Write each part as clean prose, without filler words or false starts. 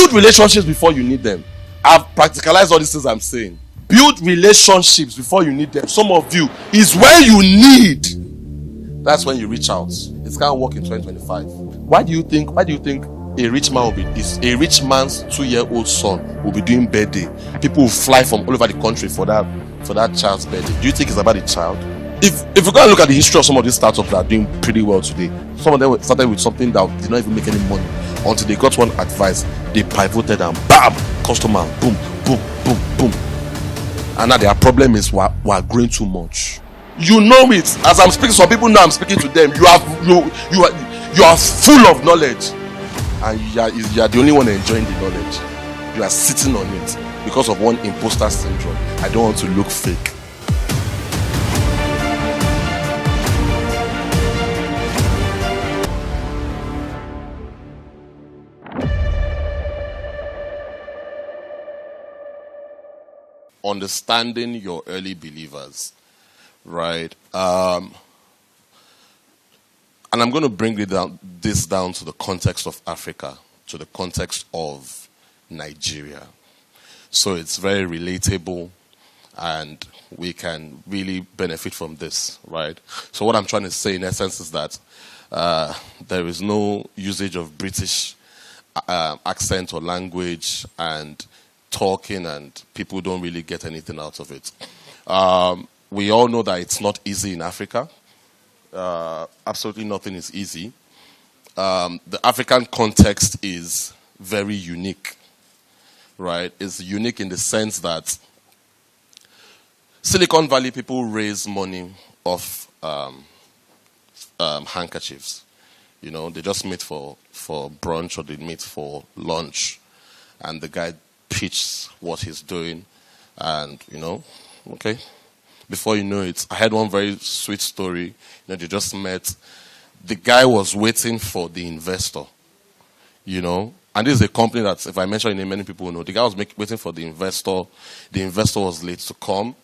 Build relationships before you need them. I've practicalized all these things I'm saying. Build relationships before you need them. Some of you, is when you need. That's when you reach out. It can't work in 2025. Why do you think a rich man will be this? A rich man's 2-year-old son will be doing birthday. People will fly from all over the country for that child's birthday. Do you think it's about the child? If you go and look at the history of some of these startups that are doing pretty well today, some of them started with something that did not even make any money until they got one advice. They pivoted and bam, customer, boom, boom, boom, boom. And now their problem is we're growing too much. You know it. As I'm speaking, some people now I'm speaking to them. You are full of knowledge, and you are the only one enjoying the knowledge. You are sitting on it because of one imposter syndrome. I don't want to look fake. Understanding your early believers, right? And I'm going to bring this down to the context of Africa, to the context of Nigeria. So it's very relatable, and we can really benefit from this, right? So what I'm trying to say in essence is that there is no usage of British accent or language and talking, and people don't really get anything out of it. We all know that it's not easy in Africa. Absolutely nothing is easy. The African context is very unique, right? It's unique in the sense that Silicon Valley people raise money off handkerchiefs. You know, they just meet for brunch or they meet for lunch, and the guy pitches what he's doing, and okay. Before you know it, I had one very sweet story. They just met. The guy was waiting for the investor, and this is a company that, if I mention it, many people will know. The guy was waiting for the investor. The investor was late to come.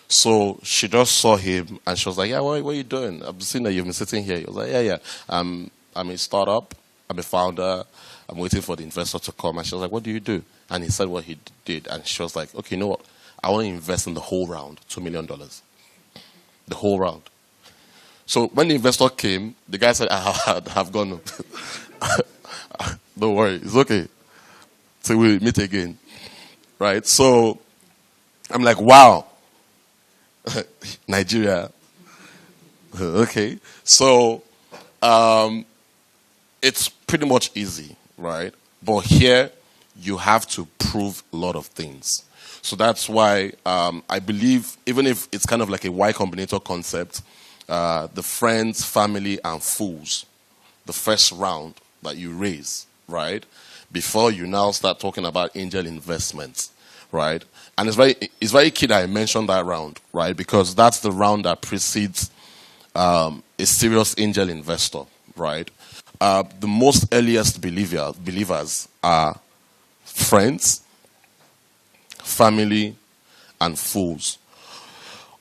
So she just saw him, and she was like, yeah, what are you doing? I've seen that you've been sitting here. He was like, yeah. I'm a startup. I'm a founder. I'm waiting for the investor to come. And she was like, what do you do? And he said what he did. And she was like, okay, you know what? I want to invest in the whole round, $2 million. The whole round. So when the investor came, the guy said, I have gone. Don't worry, it's okay. So we'll meet again. Right? So I'm like, wow. Nigeria. Okay. So it's pretty much easy, right? But here, you have to prove a lot of things. So that's why I believe, even if it's kind of like a Y Combinator concept, the friends, family, and fools, the first round that you raise, right? Before you now start talking about angel investments, right? And it's very key that I mentioned that round, right? Because that's the round that precedes a serious angel investor, right? The most earliest believers are friends, family, and fools.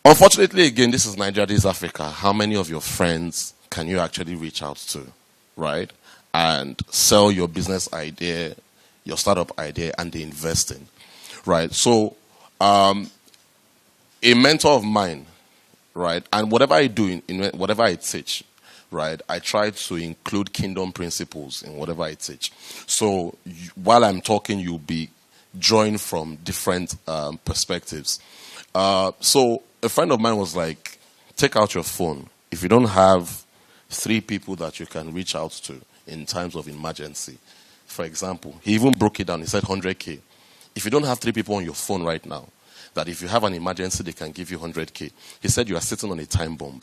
Unfortunately, again, this is Nigeria, this is Africa. How many of your friends can you actually reach out to, right? And sell your business idea, your startup idea, and they invest in, right? So, a mentor of mine, right, and whatever I do, in whatever I teach, right, I try to include kingdom principles in whatever I teach. So, while I'm talking, you'll be drawing from different perspectives. So, a friend of mine was like, take out your phone. If you don't have 3 people that you can reach out to in times of emergency, for example, he even broke it down. He said 100K. If you don't have 3 people on your phone right now, that if you have an emergency, they can give you 100K. He said you are sitting on a time bomb.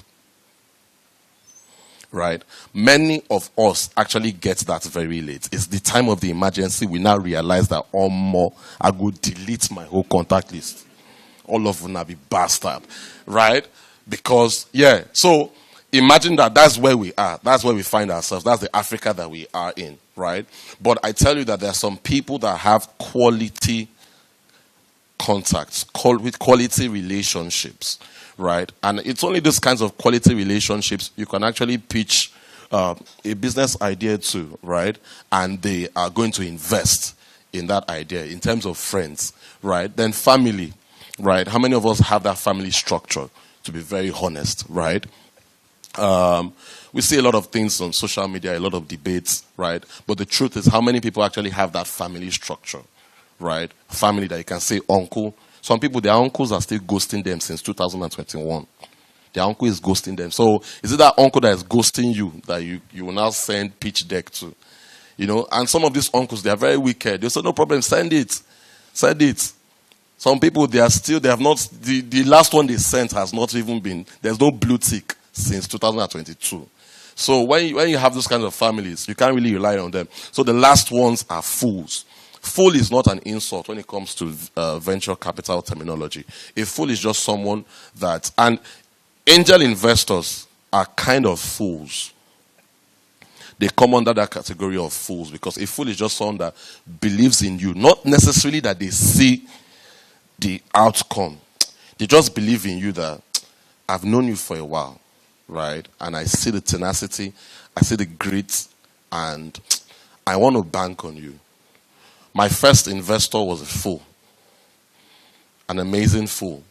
Right? Many of us actually get that very late. It's the time of the emergency we now realize that I would delete my whole contact list. All of them will be bastard. Right? Because, so imagine that's where we are. That's where we find ourselves. That's the Africa that we are in. Right? But I tell you that there are some people that have quality contacts, with quality relationships, right? And it's only these kinds of quality relationships you can actually pitch a business idea to, right? And they are going to invest in that idea in terms of friends, right? Then family, right? How many of us have that family structure, to be very honest, right? We see a lot of things on social media, a lot of debates, right? But the truth is, how many people actually have that family structure, right? Family that you can say uncle. Some people, their uncles are still ghosting them since 2021. Their uncle is ghosting them. So is it that uncle that is ghosting you that you will now send pitch deck to? You know, and some of these uncles, they are very wicked. They say, no problem, send it. Send it. Some people, they have not, the last one they sent has not even been, there's no blue tick since 2022. So when you have those kinds of families, you can't really rely on them. So the last ones are fools. Fool is not an insult when it comes to venture capital terminology. A fool is just someone that, and angel investors are kind of fools. They come under that category of fools because a fool is just someone that believes in you. Not necessarily that they see the outcome. They just believe in you that I've known you for a while, right? And I see the tenacity, I see the grit, and I want to bank on you. My first investor was a fool. An amazing fool.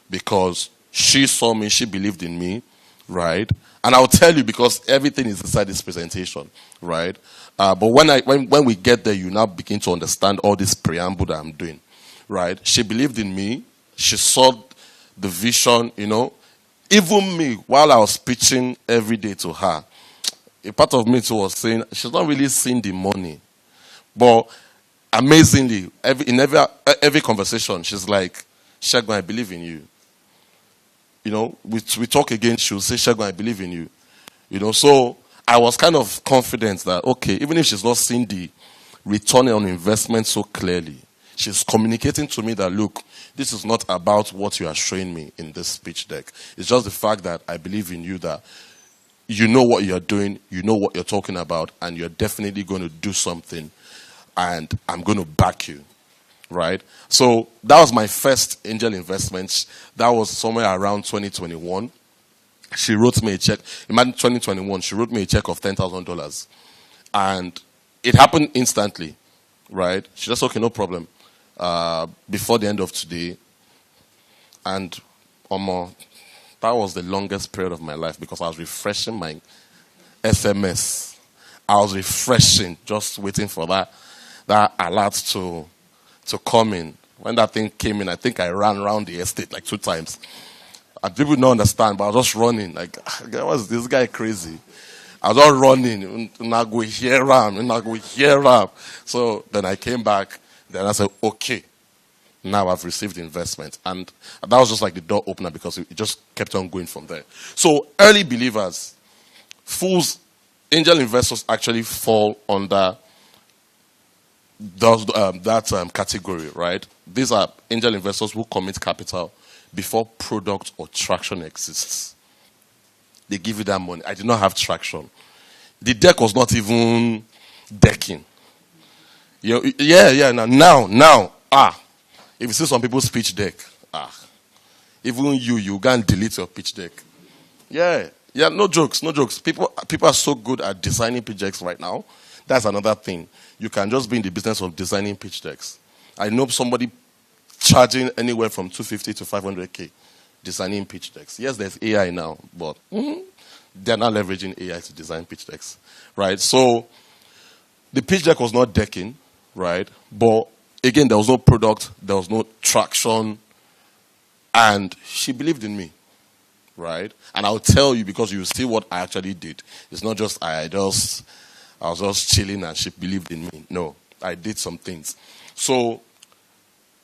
Because she saw me, she believed in me, right? And I'll tell you because everything is inside this presentation, right? But when we get there, you now begin to understand all this preamble that I'm doing, right? She believed in me. She saw the vision, you know. Even me, while I was pitching every day to her, a part of me too was saying, she's not really seeing the money. But amazingly, in every conversation, she's like, Segun, I believe in you. You know, we talk again, she'll say, Segun, I believe in you. You know, so I was kind of confident that, okay, even if she's not seeing the return on investment so clearly, she's communicating to me that, look, this is not about what you are showing me in this pitch deck. It's just the fact that I believe in you, that you know what you're doing, you know what you're talking about, and you're definitely going to do something, and I'm going to back you. Right? So that was my first angel investment. That was somewhere around 2021. She wrote me a check. Imagine 2021, she wrote me a check of $10,000. And it happened instantly. Right? She just, okay, no problem. Before the end of today. And that was the longest period of my life because I was refreshing my SMS. I was refreshing, just waiting for that alert to come in. When that thing came in, I think I ran around the estate like 2 times. And people don't understand, but I was just running. Like, was this guy crazy? I was all running. And I go here, and I go here. So then I came back. Then I said, okay, now I've received investment. And that was just like the door opener because it just kept on going from there. So early believers, fools, angel investors actually fall under that category, right? These are angel investors who commit capital before product or traction exists. They give you that money. I did not have traction. The deck was not even decking. Yeah. Now. If you see some people's pitch deck, even you can't delete your pitch deck. Yeah, no jokes. People are so good at designing pitch decks right now. That's another thing. You can just be in the business of designing pitch decks. I know somebody charging anywhere from $250 to $500K designing pitch decks. Yes, there's AI now, but they're not leveraging AI to design pitch decks, right? So the pitch deck was not decking, right? But again, there was no product, there was no traction, and she believed in me, right? And I'll tell you because you see what I actually did. It's not just I was just chilling and she believed in me. No, I did some things. So,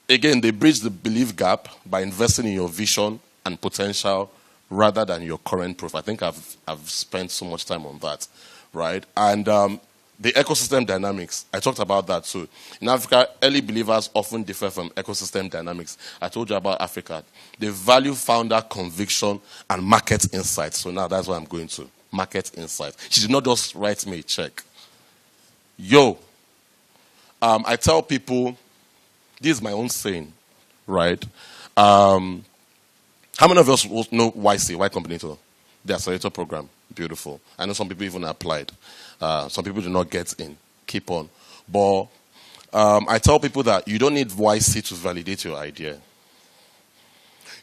again, they bridge the belief gap by investing in your vision and potential rather than your current proof. I think I've spent so much time on that, right? And the ecosystem dynamics, I talked about that too. In Africa, early believers often differ from ecosystem dynamics. I told you about Africa. They value founder conviction and market insights. So now that's what I'm going to. Market insights. She did not just write me a check. I tell people, this is my own saying, right? How many of us know YC, Y Combinator? The accelerator program. Beautiful. I know some people even applied. Some people do not get in. Keep on. But I tell people that you don't need YC to validate your idea.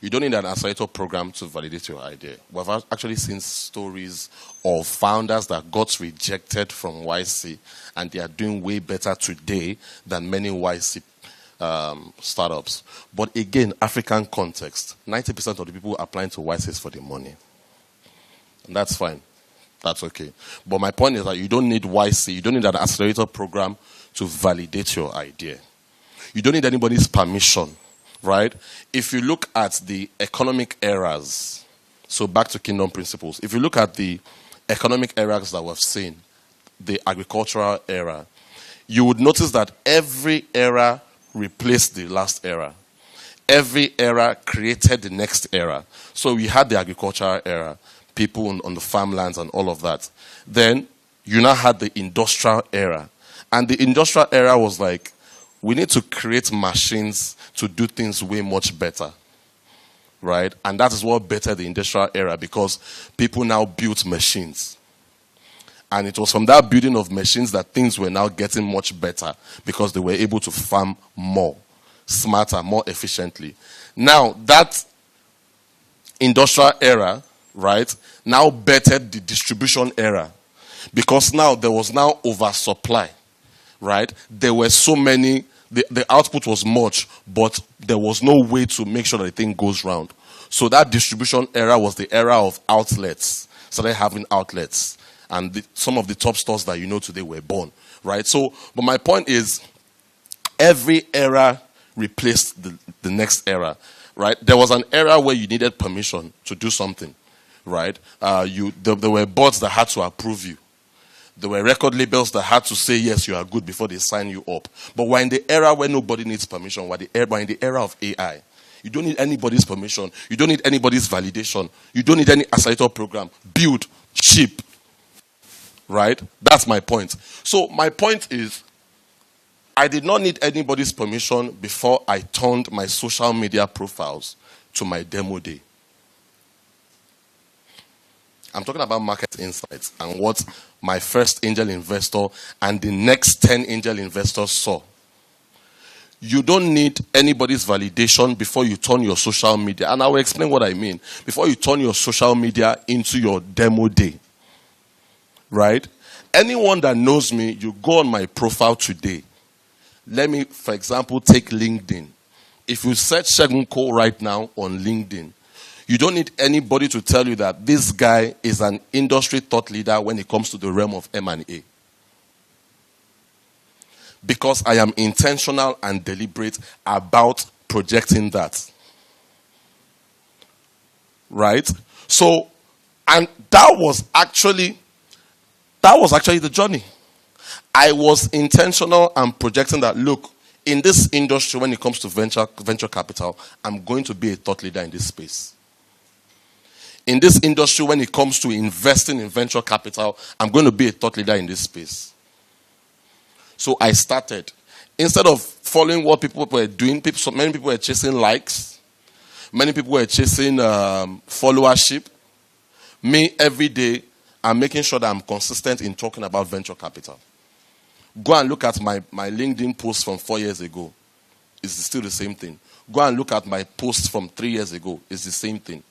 You don't need an accelerator program to validate your idea. We've actually seen stories of founders that got rejected from YC, and they are doing way better today than many YC startups. But again, African context, 90% of the people applying to YC is for the money. And that's fine. That's okay. But my point is that you don't need YC, you don't need an accelerator program to validate your idea. You don't need anybody's permission. Right? If you look at the economic eras, so back to kingdom principles, if you look at the economic eras that we've seen, the agricultural era, you would notice that every era replaced the last era. Every era created the next era. So we had the agricultural era, people on the farmlands and all of that. Then you now had the industrial era. And the industrial era was like, we need to create machines to do things way much better, right? And that is what bettered the industrial era, because people now built machines. And it was from that building of machines that things were now getting much better, because they were able to farm more, smarter, more efficiently. Now, that industrial era, right, now bettered the distribution era, because now there was now oversupply, right? There were so many. The output was much, but there was no way to make sure that the thing goes round. So that distribution era was the era of outlets. Started having outlets. And some of the top stores that you know today were born. Right? So, but my point is, every era replaced the next era. Right? There was an era where you needed permission to do something. Right? There were boards that had to approve you. There were record labels that had to say, yes, you are good before they sign you up. But we're in the era where nobody needs permission. We're in the era of AI. You don't need anybody's permission. You don't need anybody's validation. You don't need any accelerator program. Build, ship. Right? That's my point. So my point is, I did not need anybody's permission before I turned my social media profiles to my demo day. I'm talking about market insights and what my first angel investor and the next 10 angel investors saw. You don't need anybody's validation before you turn your social media. And I will explain what I mean. Before you turn your social media into your demo day. Right? Anyone that knows me, you go on my profile today. Let me, for example, take LinkedIn. If you search Segun Cole right now on LinkedIn, you don't need anybody to tell you that this guy is an industry thought leader when it comes to the realm of M&A. Because I am intentional and deliberate about projecting that. Right? So, and that was actually the journey. I was intentional and projecting that, look, in this industry when it comes to venture capital, I'm going to be a thought leader in this space. In this industry, when it comes to investing in venture capital, I'm going to be a thought leader in this space. So I started. Instead of following what people were doing, many people were chasing likes. Many people were chasing followership. Me, every day, I'm making sure that I'm consistent in talking about venture capital. Go and look at my LinkedIn post from 4 years ago. It's still the same thing. Go and look at my post from 3 years ago. It's the same thing.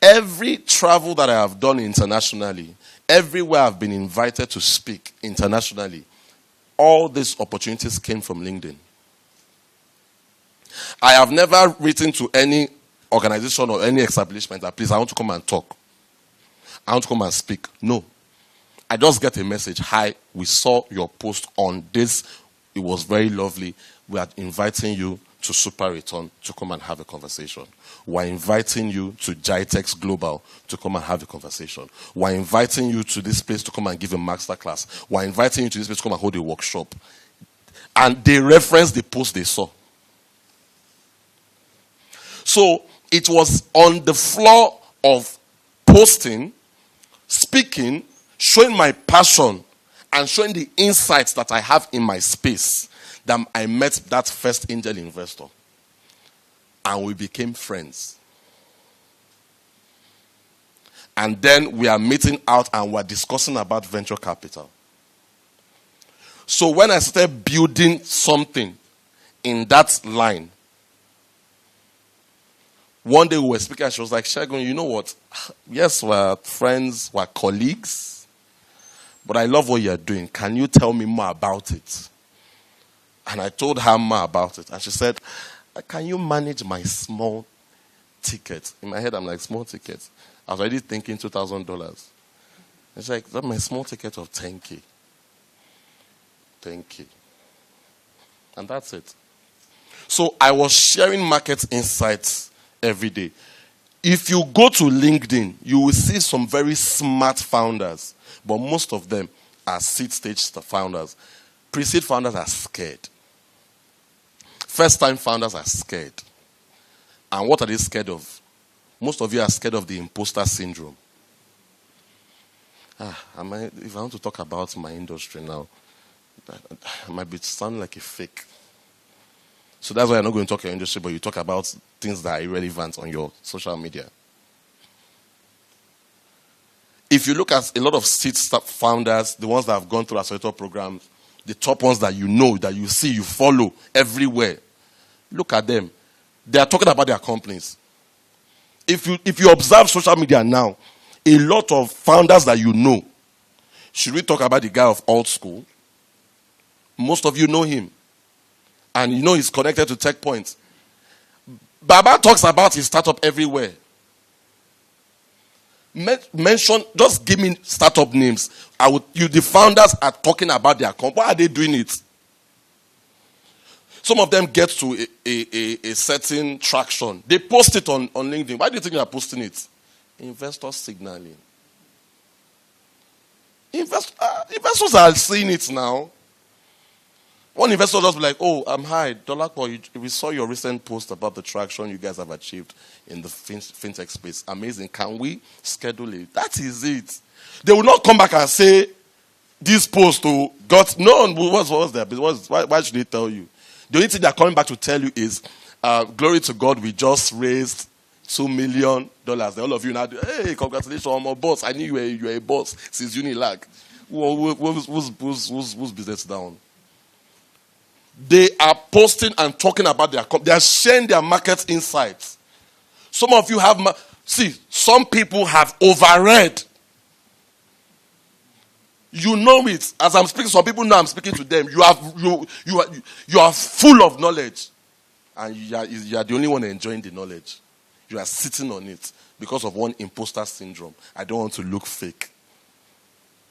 Every travel that I have done internationally, everywhere I've been invited to speak internationally, all these opportunities came from LinkedIn. I have never written to any organization or any establishment that, please, I want to come and talk. I want to come and speak. No. I just get a message. Hi, we saw your post on this. It was very lovely. We are inviting you to Super Return to come and have a conversation. We're inviting you to Jitex Global to come and have a conversation. We're inviting you to this place to come and give a masterclass. We're inviting you to this place to come and hold a workshop. And they referenced the post they saw. So it was on the floor of posting, speaking, showing my passion, and showing the insights that I have in my space that I met that first angel investor. And we became friends. And then we are meeting out and we're discussing about venture capital. So when I started building something in that line, one day we were speaking and she was like, Segun, you know what? Yes, we're friends, we're colleagues, but I love what you're doing. Can you tell me more about it? And I told her more about it. And she said, can you manage my small ticket? In my head, I'm like, small ticket? I was already thinking $2,000. It's like, that's my small ticket of 10K. 10K. And that's it. So I was sharing market insights every day. If you go to LinkedIn, you will see some very smart founders, but most of them are seed stage founders. Pre-seed founders are scared. First-time founders are scared. And what are they scared of? Most of you are scared of the imposter syndrome. If I want to talk about my industry now, I might be sounding like a fake. So that's why I'm not going to talk your industry, but you talk about things that are irrelevant on your social media. If you look at a lot of seed founders, the ones that have gone through accelerator programs, the top ones that you know, that you see, you follow everywhere, look at them. They are talking about their companies. If you observe social media now, a lot of founders that you know, should we talk about the guy of old school? Most of you know him. And you know he's connected to Tech Point. Baba talks about his startup everywhere. Mention, just give me startup names. The founders are talking about their company. Why are they doing it? Some of them get to a certain traction. They post it on LinkedIn. Why do you think they are posting it? Investor signaling. Investors are seeing it now. One investor just be like, hi, Dolakpo, we saw your recent post about the traction you guys have achieved in the fintech space. Amazing. Can we schedule it? That is it. They will not come back and say, this post got, no, what's there? Why should they tell you? The only thing they're coming back to tell you is, glory to God, we just raised $2 million. Then all of you now, hey, congratulations, I'm a boss. I knew you were a boss since Unilag. Whose business down? They are posting and talking about their company. They are sharing their market insights. Some of you have, some people have overread. You know it. As I'm speaking, some people know I'm speaking to them. You are full of knowledge. And you are the only one enjoying the knowledge. You are sitting on it because of one imposter syndrome. I don't want to look fake.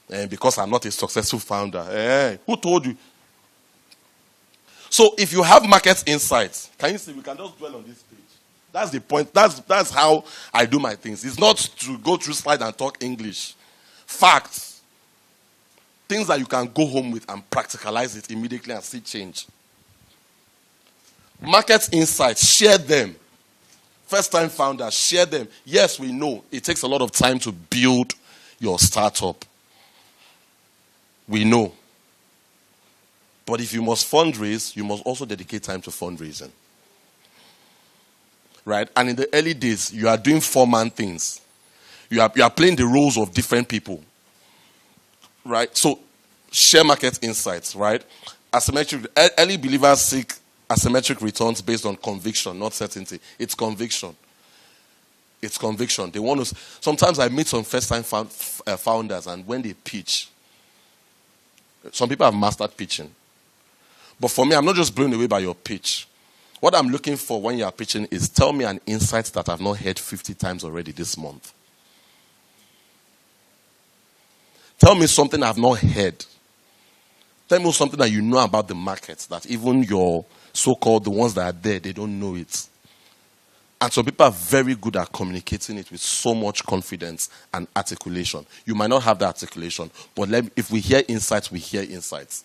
And because I'm not a successful founder. Who told you? So if you have market insights, can you see, we can just dwell on this page. That's the point. That's how I do my things. It's not to go through slide and talk English. Facts. Things that you can go home with and practicalize it immediately and see change. Market insights, share them. First-time founders, share them. Yes, we know it takes a lot of time to build your startup. We know. But if you must fundraise, you must also dedicate time to fundraising. Right? And in the early days, you are doing four-man things. You are playing the roles of different people. Right? So, share market insights, right? Early believers seek asymmetric returns based on conviction, not certainty. It's conviction. It's conviction. They want to. Sometimes I meet some first-time founders, and when they pitch, some people have mastered pitching. But for me, I'm not just blown away by your pitch. What I'm looking for when you are pitching is tell me an insight that I've not heard 50 times already this month. Tell me something I've not heard. Tell me something that you know about the market that even your so-called, the ones that are there, they don't know it. And some people are very good at communicating it with so much confidence and articulation. You might not have the articulation, but if we hear insights, we hear insights.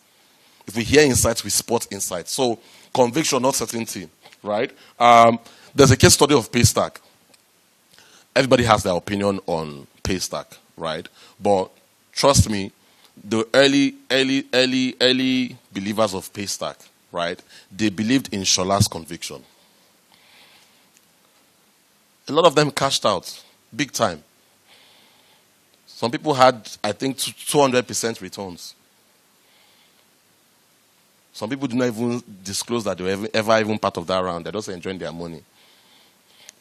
If we hear insights, we spot insights. So, conviction, not certainty, right? There's a case study of Paystack. Everybody has their opinion on Paystack, right? But trust me, the early believers of Paystack, right? They believed in Shola's conviction. A lot of them cashed out, big time. Some people had, I think, 200% returns. Some people do not even disclose that they were ever even part of that round. They're just enjoying their money.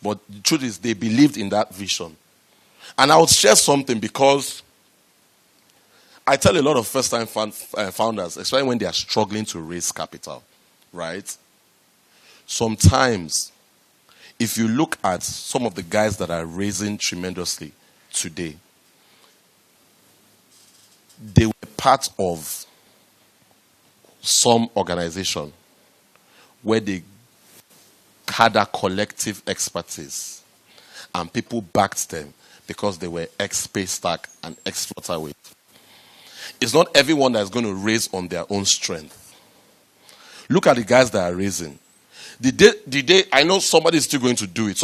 But the truth is, they believed in that vision. And I would share something because I tell a lot of first-time founders, especially when they are struggling to raise capital, right? Sometimes, if you look at some of the guys that are raising tremendously today, they were part of some organization where they had a collective expertise and people backed them because they were ex-Paystack and ex-Flutterwave. It's not everyone that's going to raise on their own strength. Look at the guys that are raising. The day I know somebody's still going to do it.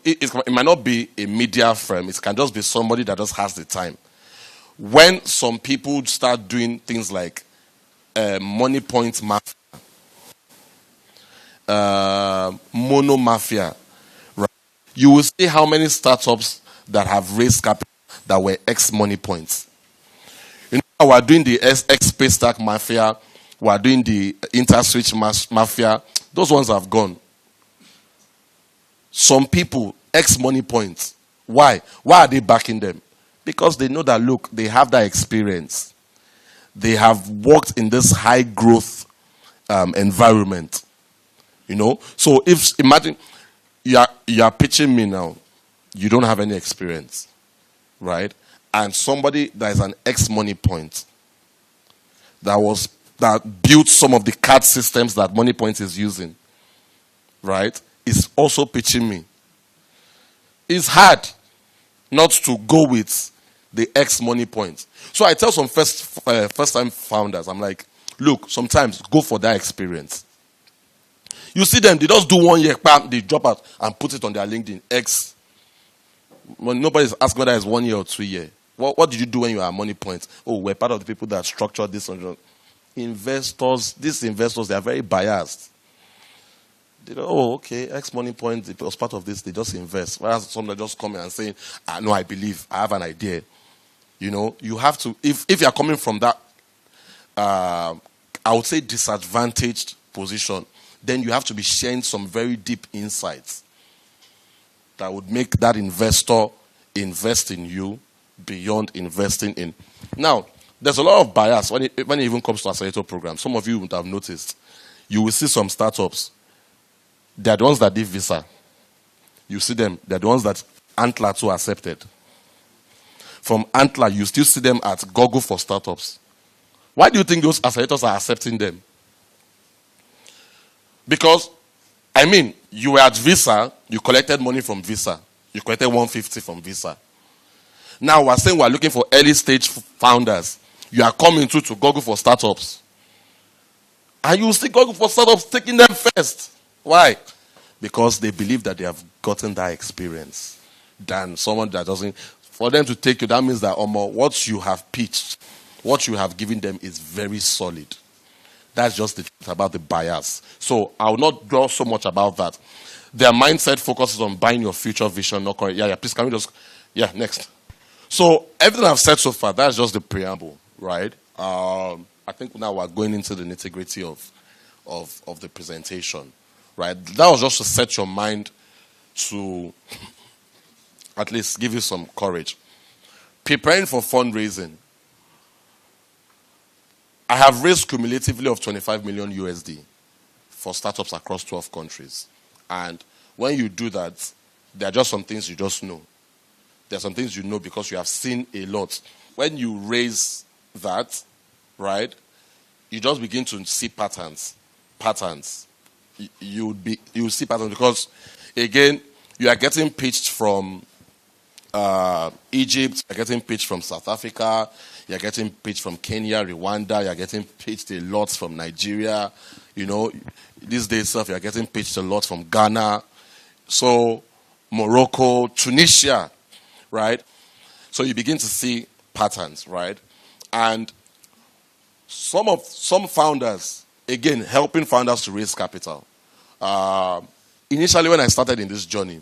It might not be a media firm. It can just be somebody that just has the time. When some people start doing things like money point mafia, mono mafia, right? You will see how many startups that have raised capital that were ex-money points. You know, we're doing the ex-Paystack mafia, we're doing the InterSwitch mafia. Those ones have gone. Some people, ex-money points. Why? Why are they backing them? Because they know that, look, they have that experience. They have worked in this high growth environment. You know? So if, imagine, you are pitching me now. You don't have any experience. Right? And somebody that is an ex-money point that built some of the CAD systems that Money Point is using, right, is also pitching me. It's hard not to go with the ex-Money Point. So I tell some first-time founders, I'm like, look, sometimes go for that experience. You see them, they just do 1 year, bam, they drop out and put it on their LinkedIn, ex. When nobody's asking whether it's 1 year or 2 years. What did you do when you were at Money Point? Oh, we're part of the people that structured this. These investors, they are very biased. They go, oh, okay, ex-Money Point, it was part of this, they just invest. Whereas somebody just come in and saying, no, I believe, I have an idea. You know, you have to, if you're coming from that, I would say disadvantaged position, then you have to be sharing some very deep insights that would make that investor invest in you beyond investing in. Now, there's a lot of bias when it even comes to accelerator programs. Some of you would have noticed. You will see some startups. They're the ones that did Visa. You see them. They're the ones that Antler too accepted. From Antler, you still see them at Google for Startups. Why do you think those accelerators are accepting them? Because, I mean, you were at Visa, you collected money from Visa. You collected 150 from Visa. Now we're saying we're looking for early stage founders. You are coming to Google for Startups. And you see Google for Startups taking them first. Why? Because they believe that they have gotten that experience than someone that doesn't. For them to take you, that means that what you have pitched, what you have given them is very solid. That's just the truth about the bias. So I will not dwell so much about that. Their mindset focuses on buying your future vision. Not correct. Yeah, please, can we just... Yeah, next. So everything I've said so far, that's just the preamble, right? I think now we're going into the nitty-gritty of the presentation, right? That was just to set your mind to at least give you some courage. Preparing for fundraising. I have raised cumulatively of 25 million USD for startups across 12 countries. And when you do that, there are just some things you just know. There are some things you know because you have seen a lot. When you raise that, right, you just begin to see patterns. You see patterns because, again, you are getting pitched from Egypt, you're getting pitched from South Africa, you're getting pitched from Kenya, Rwanda, you're getting pitched a lot from Nigeria. You know, these days you're getting pitched a lot from Ghana, so Morocco, Tunisia, right? So you begin to see patterns, right? And some founders, again, helping founders to raise capital. Initially, when I started in this journey,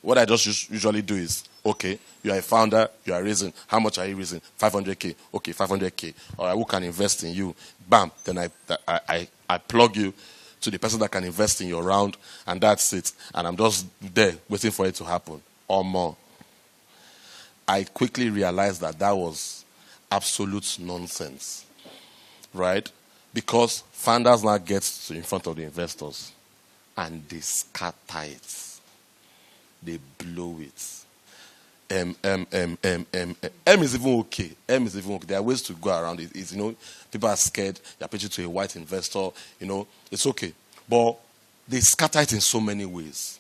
what I just usually do is Okay, you are a founder, you are raising. How much are you raising? 500K. Okay, 500K. All right, who can invest in you? Bam. Then I plug you to the person that can invest in your round, and that's it. And I'm just there waiting for it to happen or more. I quickly realized that was absolute nonsense, right? Because founders now get in front of the investors and they scatter it. They blow it. M is even okay. M is even okay. There are ways to go around it. It's, people are scared. They're pitching to a white investor. It's okay. But they scatter it in so many ways.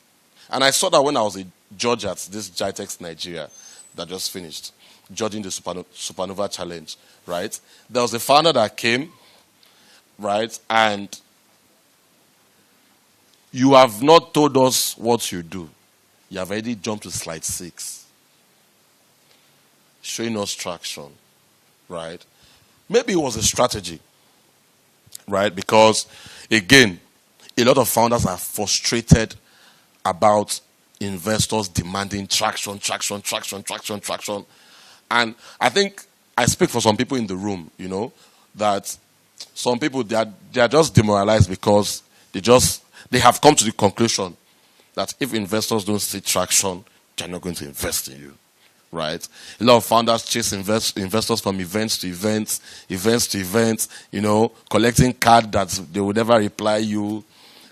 And I saw that when I was a judge at this GITEX Nigeria that just finished, judging the Supernova Challenge, right? There was a founder that came, right? And you have not told us what you do. You have already jumped to slide 6. Showing us traction, right? Maybe it was a strategy, right? Because, again, a lot of founders are frustrated about investors demanding traction. And I think I speak for some people in the room, that some people, they are just demoralized because they have come to the conclusion that if investors don't see traction, they're not going to invest in you, right? A lot of founders chase investors from events to events, collecting cards that they will never reply you,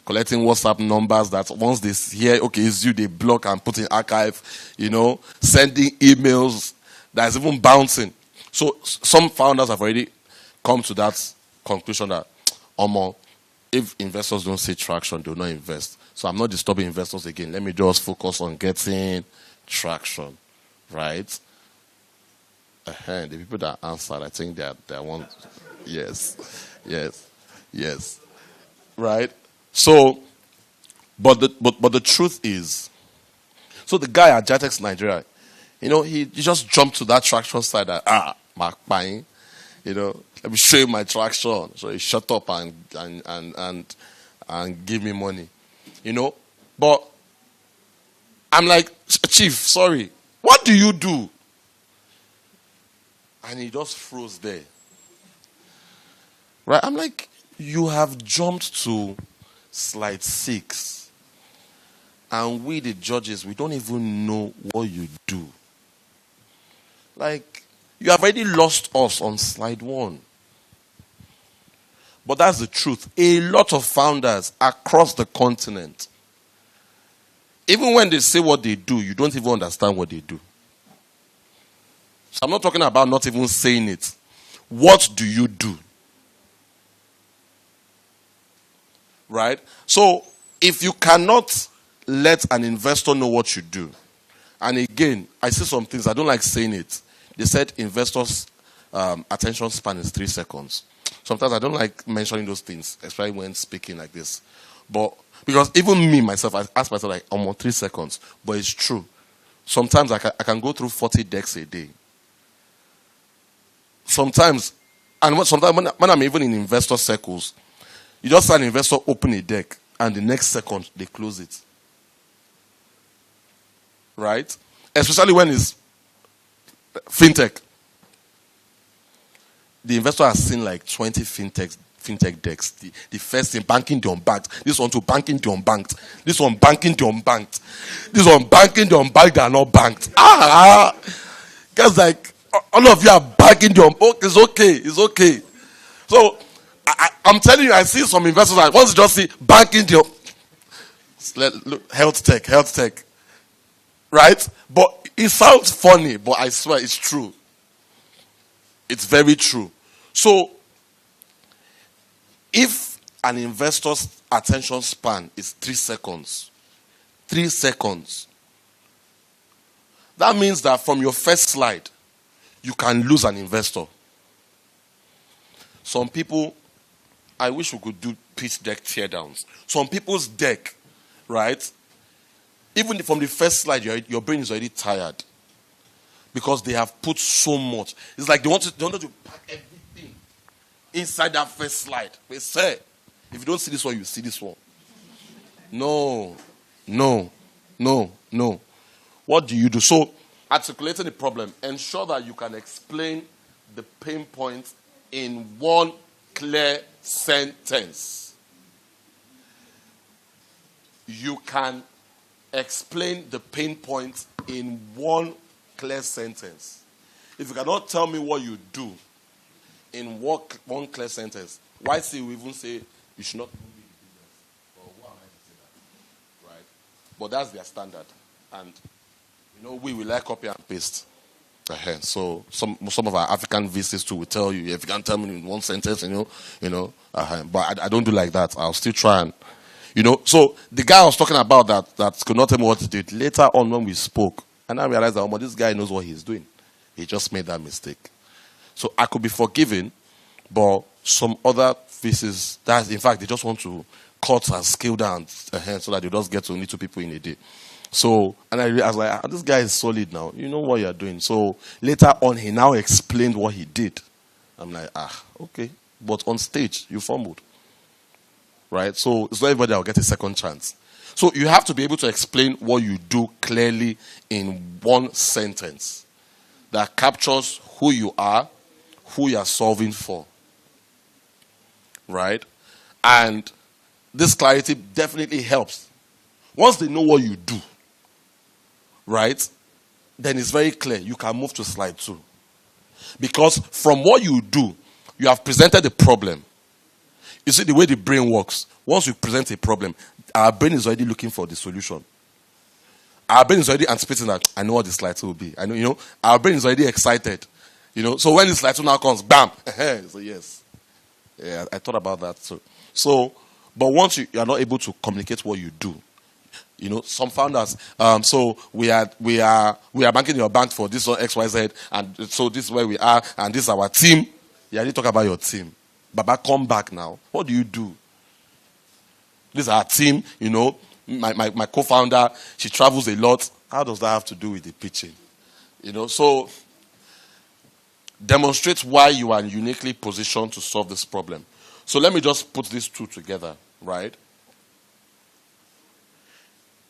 collecting WhatsApp numbers that once they hear, okay, it's you, they block and put in archive, sending emails that's even bouncing. So some founders have already come to that conclusion that, if investors don't see traction, they will not invest. So I'm not disturbing investors again. Let me just focus on getting traction, right? The people that answered, I think they want, yes, right? So, but the truth is, so the guy at GITEX Nigeria, he just jumped to that traction side that, Mark buying, let me show you my traction. So he shut up and give me money. But I'm like, Chief, sorry, what do you do? And he just froze there. Right? I'm like, you have jumped to slide 6. And we, the judges, we don't even know what you do. Like, you have already lost us on slide 1. But that's the truth. A lot of founders across the continent, even when they say what they do, you don't even understand what they do. So I'm not talking about not even saying it. What do you do? Right? So if you cannot let an investor know what you do, and again, I see some things, I don't like saying it. They said investors' attention span is 3 seconds. Sometimes I don't like mentioning those things, especially when speaking like this. But because even me, myself, I ask myself like, almost 3 seconds. But it's true. Sometimes I can go through 40 decks a day. Sometimes when I'm even in investor circles, you just see an investor open a deck, and the next second, they close it. Right? Especially when it's fintech. The investor has seen like 20 fintech decks. The first thing, banking the unbanked. This one to banking the unbanked. This one banking the unbanked. This one banking the unbanked that are not banked. Guys, like, all of you are banking the unbanked. It's okay. So, I'm telling you, I see some investors that once you just see banking the health tech. Right? But it sounds funny, but I swear it's true. It's very true. So, if an investor's attention span is 3 seconds, that means that from your first slide, you can lose an investor. Some people, I wish we could do pitch deck teardowns. Some people's deck, right? Even from the first slide, your brain is already tired. Because they have put so much. It's like they wanted to pack everything inside that first slide. They say, if you don't see this one, you see this one. No. What do you do? So, articulating the problem, ensure that you can explain the pain point in one clear sentence. You can explain the pain point in one clear sentence. If you cannot tell me what you do in one clear sentence, why say we even say you should not be in business? Or why am I to say that? Right? But that's their standard. And we like copy and paste. So some of our African VCs too will tell you, if you can't tell me in one sentence, but I don't do like that. I'll still try and, So the guy I was talking about that could not tell me what to do. Later on when we spoke, and I realized that this guy knows what he's doing. He just made that mistake. So I could be forgiven, but some other VCs, in fact, they just want to cut and scale down so that they just get to only 2 people in a day. So, and I was like, this guy is solid now. You know what you're doing. So later on, he now explained what he did. I'm like, okay. But on stage, you fumbled. Right? So it's not everybody that will get a second chance. So you have to be able to explain what you do clearly in one sentence that captures who you are, who you are solving for. Right? And this clarity definitely helps. Once they know what you do, right, then it's very clear. You can move to slide 2. Because from what you do, you have presented the problem. You see the way the brain works. Once you present a problem, our brain is already looking for the solution. Our brain is already anticipating that I know what the slide 2 will be. I know, our brain is already excited. So when the slide 2 now comes, bam, so yes. Yeah, I thought about that too. So, but once you are not able to communicate what you do, some founders. So we are banking your bank for this one XYZ, and so this is where we are, and this is our team. Yeah, you talk about your team. Baba, come back now. What do you do? This is our team. My co-founder, she travels a lot. How does that have to do with the pitching? So demonstrate why you are uniquely positioned to solve this problem. So let me just put these 2 together, right?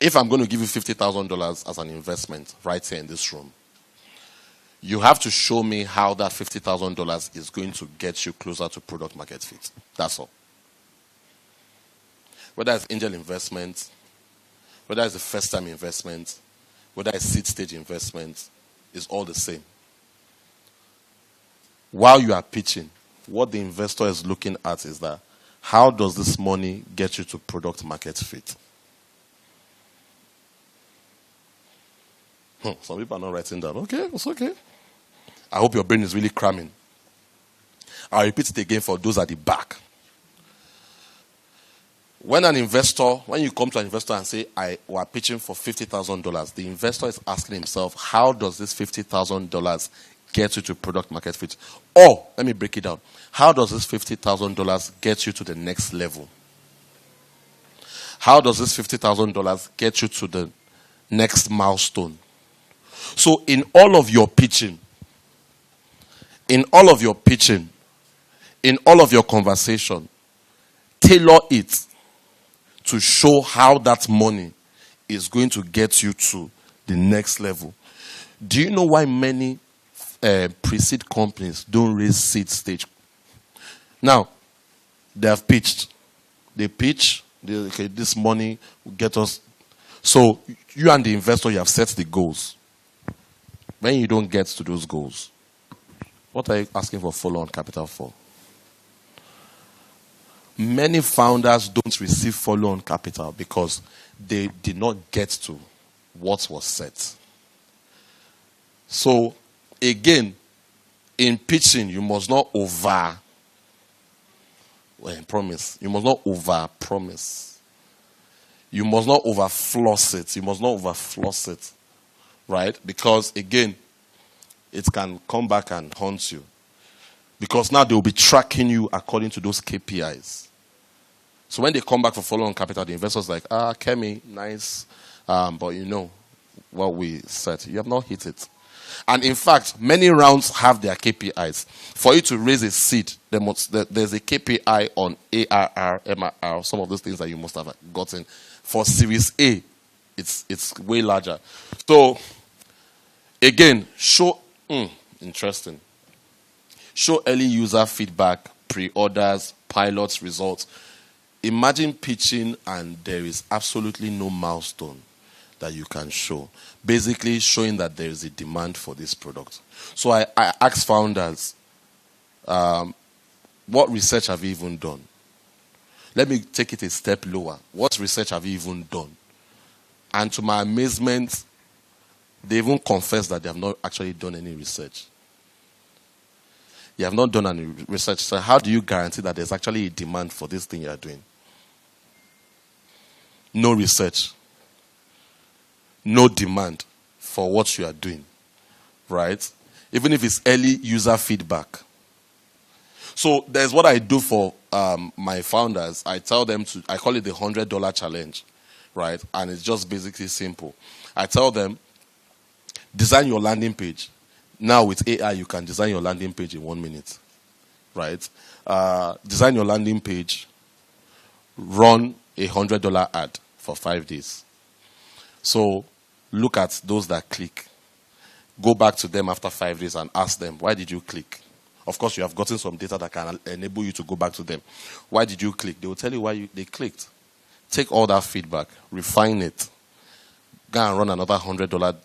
If I'm going to give you $50,000 as an investment right here in this room, you have to show me how that $50,000 is going to get you closer to product market fit. That's all. Whether it's angel investment, whether it's the first time investment, whether it's seed stage investment, it's all the same. While you are pitching, what the investor is looking at is that how does this money get you to product market fit? Some people are not writing down. Okay, it's okay. I hope your brain is really cramming. I'll repeat it again for those at the back. When you come to an investor and say, we're pitching for $50,000, the investor is asking himself, how does this $50,000 get you to product market fit? Or, let me break it down. How does this $50,000 get you to the next level? How does this $50,000 get you to the next milestone? So in all of your pitching, in all of your conversation, tailor it to show how that money is going to get you to the next level. Do you know why many pre-seed companies don't raise seed stage? Now, they have pitched. They pitch, okay, this money will get us. So you and the investor, you have set the goals. When you don't get to those goals, what are you asking for follow-on capital for? Many founders don't receive follow-on capital because they did not get to what was set. So, again, in pitching, you must not promise. You must not over-promise. You must not over-floss it. You must not over-floss it. Right? Because, again, it can come back and haunt you. Because now they will be tracking you according to those KPIs. So when they come back for follow-on capital, the investor's like, Kemi, nice, but you know what we said. You have not hit it. And in fact, many rounds have their KPIs. For you to raise a seed, there's a KPI on ARR, MRR, some of those things that you must have gotten. For Series A, it's way larger. So Again, interesting. Show early user feedback, pre-orders, pilots, results. Imagine pitching and there is absolutely no milestone that you can show. Basically showing that there is a demand for this product. So I asked founders, what research have you even done? Let me take it a step lower. What research have you even done? And to my amazement, they even confess that they have not actually done any research. You have not done any research. So how do you guarantee that there's actually a demand for this thing you are doing? No research. No demand for what you are doing. Right? Even if it's early user feedback. So there's what I do for my founders. I tell them I call it the $100 challenge. Right? And it's just basically simple. I tell them, design your landing page. Now with AI, you can design your landing page in 1 minute. Right? Design your landing page. Run a $100 ad for 5 days. So look at those that click. Go back to them after 5 days and ask them, why did you click? Of course, you have gotten some data that can enable you to go back to them. Why did you click? They will tell you why they clicked. Take all that feedback, refine it, go and run another $100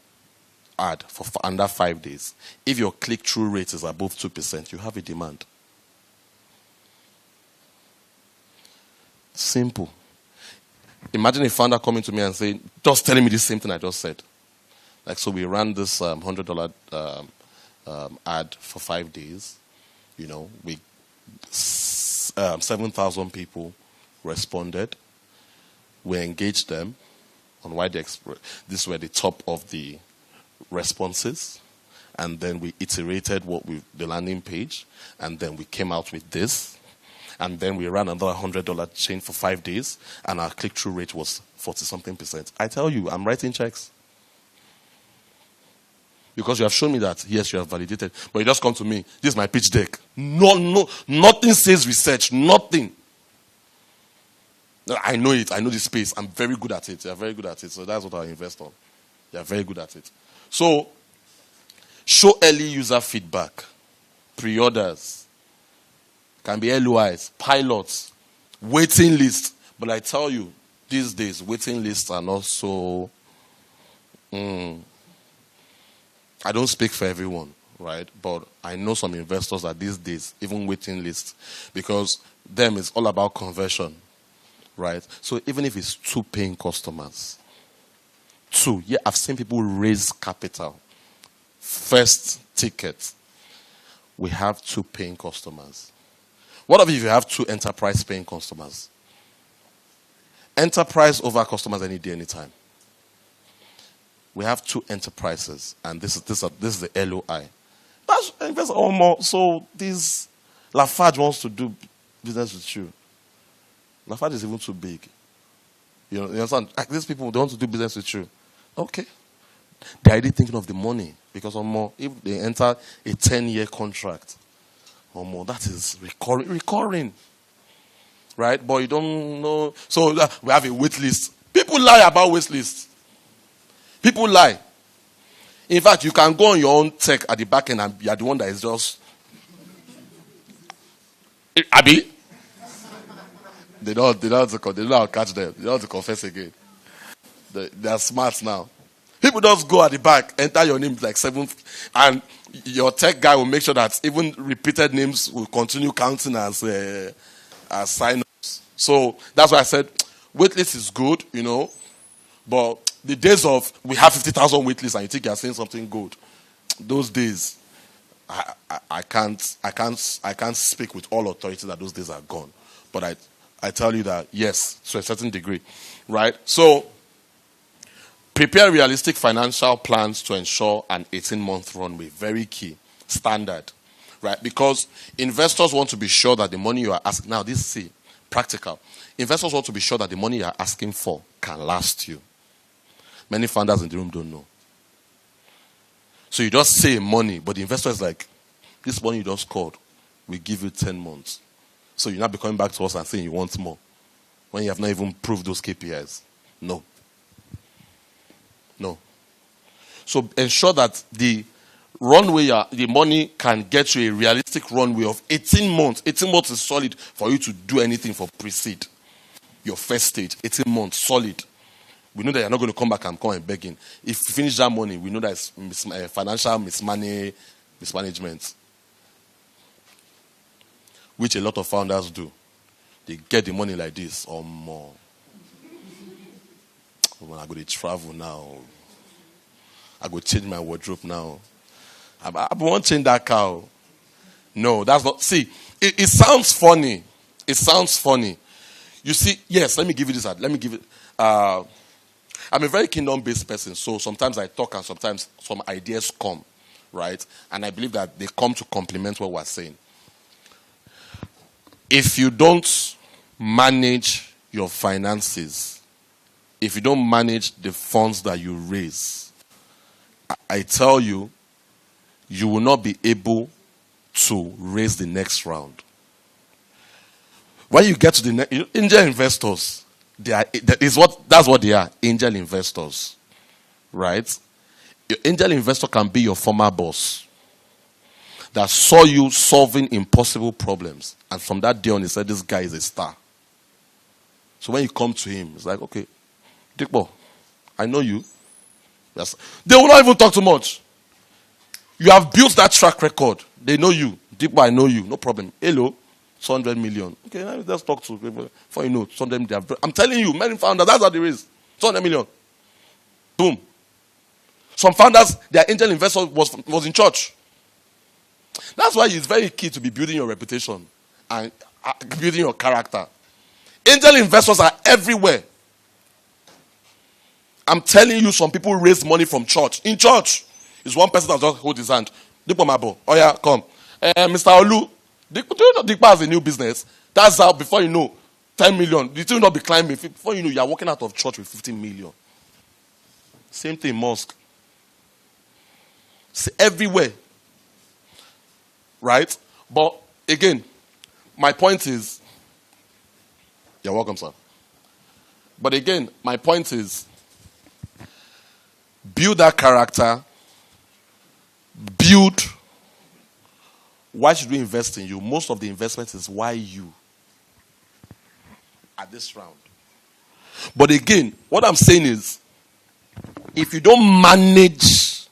ad for under 5 days. If your click-through rate is above 2%, you have a demand. Simple. Imagine a founder coming to me and saying, just telling me the same thing I just said. Like, so we ran this $100 ad for 5 days. You know, 7,000 people responded. We engaged them on why these were the top of the responses. And then we iterated the landing page. And then we came out with this. And then we ran another $100 chain for 5 days. And our click-through rate was 40-something%. I tell you, I'm writing checks. Because you have shown me that, yes, you have validated. But you just come to me, this is my pitch deck. No, nothing says research, nothing. I know it, I know the space. I'm very good at it. You're very good at it. So that's what I invest on. You're very good at it. So, show early user feedback. Pre-orders. Can be LOIs, pilots, waiting lists. But I tell you, these days, waiting lists are not so... I don't speak for everyone, right? But I know some investors that these days, even waiting lists, because them is all about conversion, right? So even if it's 2 paying customers, 2, yeah, I've seen people raise capital. First ticket, we have 2 paying customers. What if you have 2 enterprise paying customers? Enterprise over customers any day, anytime. We have 2 enterprises, and this is the LOI. That's invest more. So this Lafarge wants to do business with you. Lafarge is even too big. You understand? These people don't want to do business with you. Okay. They're already thinking of the money. Because if they enter a 10-year contract, that is recurring. Right? But you don't know. So we have a wait list. People lie about wait lists. People lie. In fact, you can go on your own tech at the back end and you are the one that is just... Abi? They don't have to catch them. They don't have to confess again. They are smart now. People just go at the back, enter your name like 7, and your tech guy will make sure that even repeated names will continue counting as sign-ups. So that's why I said waitlist is good, but the days of we have 50,000 waitlists and you think you're saying something good, those days, I can't speak with all authority that those days are gone. But I tell you that yes, to a certain degree, right? So prepare realistic financial plans to ensure an 18-month runway. Very key, standard, right? Because investors want to be sure that the money you are asking now. Practical. Investors want to be sure that the money you are asking for can last you. Many founders in the room don't know. So you just say money, but the investor is like, this money you just called, we give you 10 months. So you're not be coming back to us and saying you want more when you have not even proved those KPIs. No. So ensure that the the money can get you a realistic runway of 18 months. 18 months is solid for you to do anything for pre-seed. Your first stage, 18 months, solid. We know that you're not going to come back and come and begging. If you finish that money, we know that it's financial mismanagement, which a lot of founders do. They get the money like this or more. When I go to travel now, I go change my wardrobe now. I won't change that car. No, that's not. See, it sounds funny. It sounds funny. You see, yes, let me give you this. Let me give it. I'm a very kingdom-based person, so sometimes I talk and sometimes some ideas come, right? And I believe that they come to complement what we're saying. If you don't manage your finances, if you don't manage the funds that you raise, I tell you, you will not be able to raise the next round. When you get to the angel investors, that's what they are, angel investors, right? Your angel investor can be your former boss that saw you solving impossible problems, and from that day on, he said, "This guy is a star." So when you come to him, it's like, "Okay, Dikbo, I know you." Yes. They will not even talk too much. You have built that track record. They know you. Dikbo, I know you. No problem. Hello. 200 million. Okay, let's talk to people. Before you know, 200 million. I'm telling you, many founders, that's how they raise. 200 million. Boom. Some founders, their angel investor was in church. That's why it's very key to be building your reputation and building your character. Angel investors are everywhere. I'm telling you, some people raise money from church. In church, it's one person that just hold his hand. Dikbo Mabo. Oh yeah, come. Mr. Olu, do you know Dikbo has a new business? That's how, before you know, 10 million. You will not be climbing. Before you know, you are walking out of church with 15 million. Same thing, mosque. It's everywhere. Right? But again, my point is, you're welcome, sir. But again, my point is, build that character. Build. Why should we invest in you? Most of the investment is why you at this round. But again, what I'm saying is, if you don't manage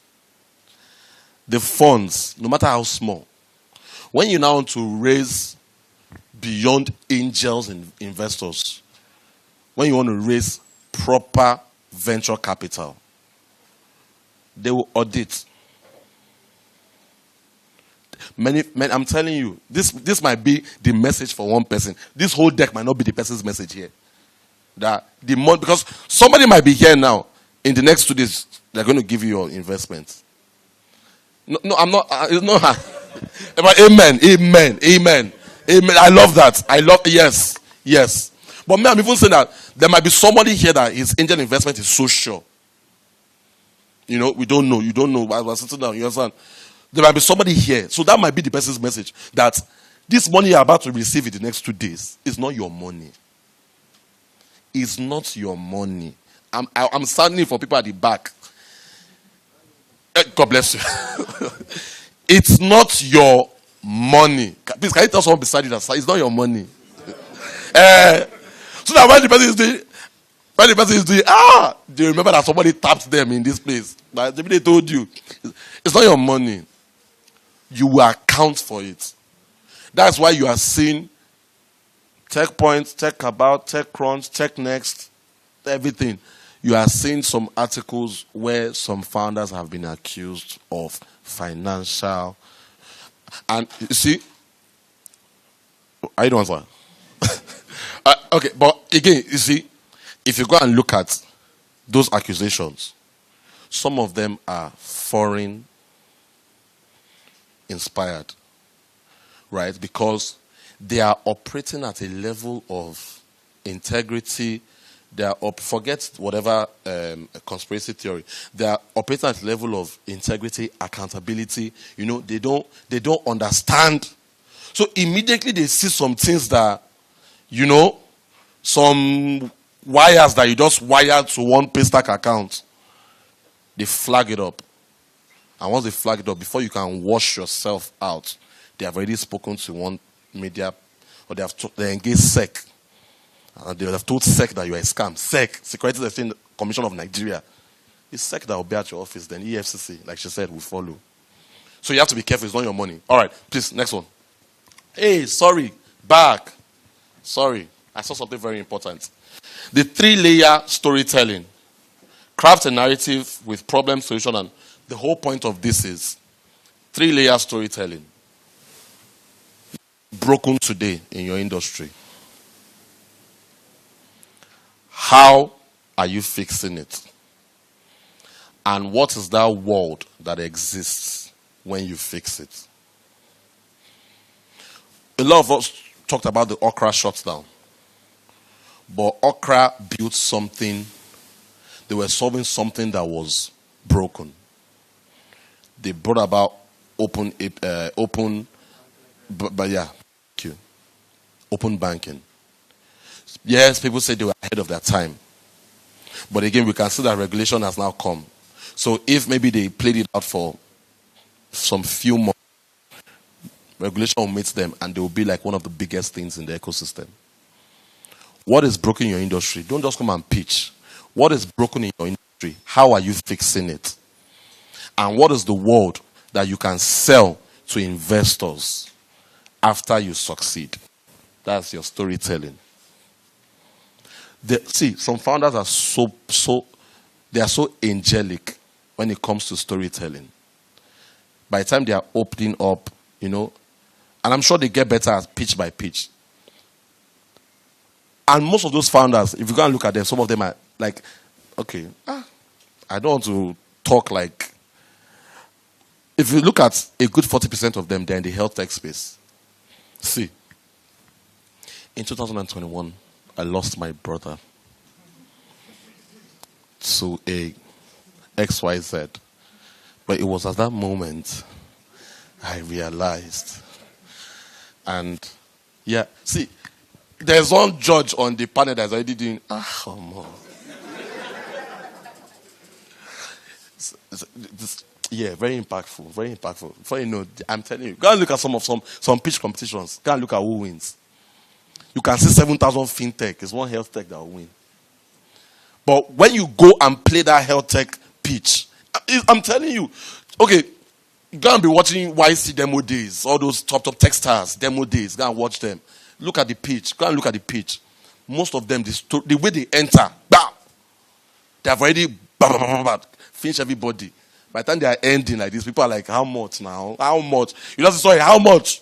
the funds, no matter how small, when you now want to raise beyond angels and investors, when you want to raise proper venture capital, they will audit. I'm telling you, this might be the message for one person. This whole deck might not be the person's message here. Because somebody might be here now. In the next 2 days, they're going to give you your investment. No, I'm not. It's not. But amen. I love that. Yes. But me, I'm even saying that there might be somebody here that his angel investment is so sure. You know, we don't know. You don't know. I was sitting down. You understand? There might be somebody here. So that might be the person's message. That this money you're about to receive in the next 2 days is not your money. It's not your money. I'm standing for people at the back. God bless you. It's not your money. Please, can you tell someone beside you that it's not your money? So that when the person is doing, they remember that somebody tapped them in this place. But maybe they told you, it's not your money. You will account for it. That's why you are seeing Tech Point, Tech About, Tech Crunch, Tech Next, everything. You are seeing some articles where some founders have been accused of financial. And you see, I don't answer. Okay, but again, you see, if you go and look at those accusations, some of them are foreign inspired, right? Because they are operating at a level of integrity. They are forget whatever conspiracy theory. They are operating at a level of integrity, accountability. You know, they don't understand. So immediately they see some things that, you know, some wires that you just wired to one Paystack account. They flag it up. And once they flag it up, before you can wash yourself out, they have already spoken to one media, or they engaged SEC. And they have told SEC that you are a scam. SEC, Securities Exchange Commission of Nigeria. It's SEC that will be at your office, then EFCC, like she said, will follow. So you have to be careful, it's not your money. All right, please, next one. Hey, sorry, back. Sorry, I saw something very important. The 3-layer storytelling. Craft a narrative with problem, solution, and the whole point of this is 3-layer storytelling. Broken today in your industry. How are you fixing it? And what is that world that exists when you fix it? A lot of us talked about the Okra shutdown. But Okra built something. They were solving something that was broken. They brought about open banking. Yes, people say they were ahead of their time. But again, we can see that regulation has now come. So if maybe they played it out for some few months, regulation will meet them and they will be like one of the biggest things in the ecosystem. What is broken in your industry? Don't just come and pitch. What is broken in your industry? How are you fixing it? And what is the world that you can sell to investors after you succeed? That's your storytelling. See, some founders are so angelic when it comes to storytelling. By the time they are opening up, and I'm sure they get better at pitch by pitch. And most of those founders, if you go and look at them, some of them are like, okay, I don't want to talk like. If you look at a good 40% of them, they're in the health tech space. See, in 2021, I lost my brother to a XYZ. But it was at that moment I realized. And yeah, see, there's one judge on the panel that's already doing, come on. Yeah, very impactful, very impactful. Before you know, I'm telling you, go and look at some pitch competitions. Go and look at who wins. You can see 7,000 fintech. It's one health tech that will win. But when you go and play that health tech pitch, I'm telling you, okay, go and be watching YC demo days, all those top tech stars demo days. Go and watch them. Look at the pitch. Go and look at the pitch. Most of them, the way they enter, they have already finished everybody. By the time they are ending like this, people are like, how much now? How much? You just sorry, how much?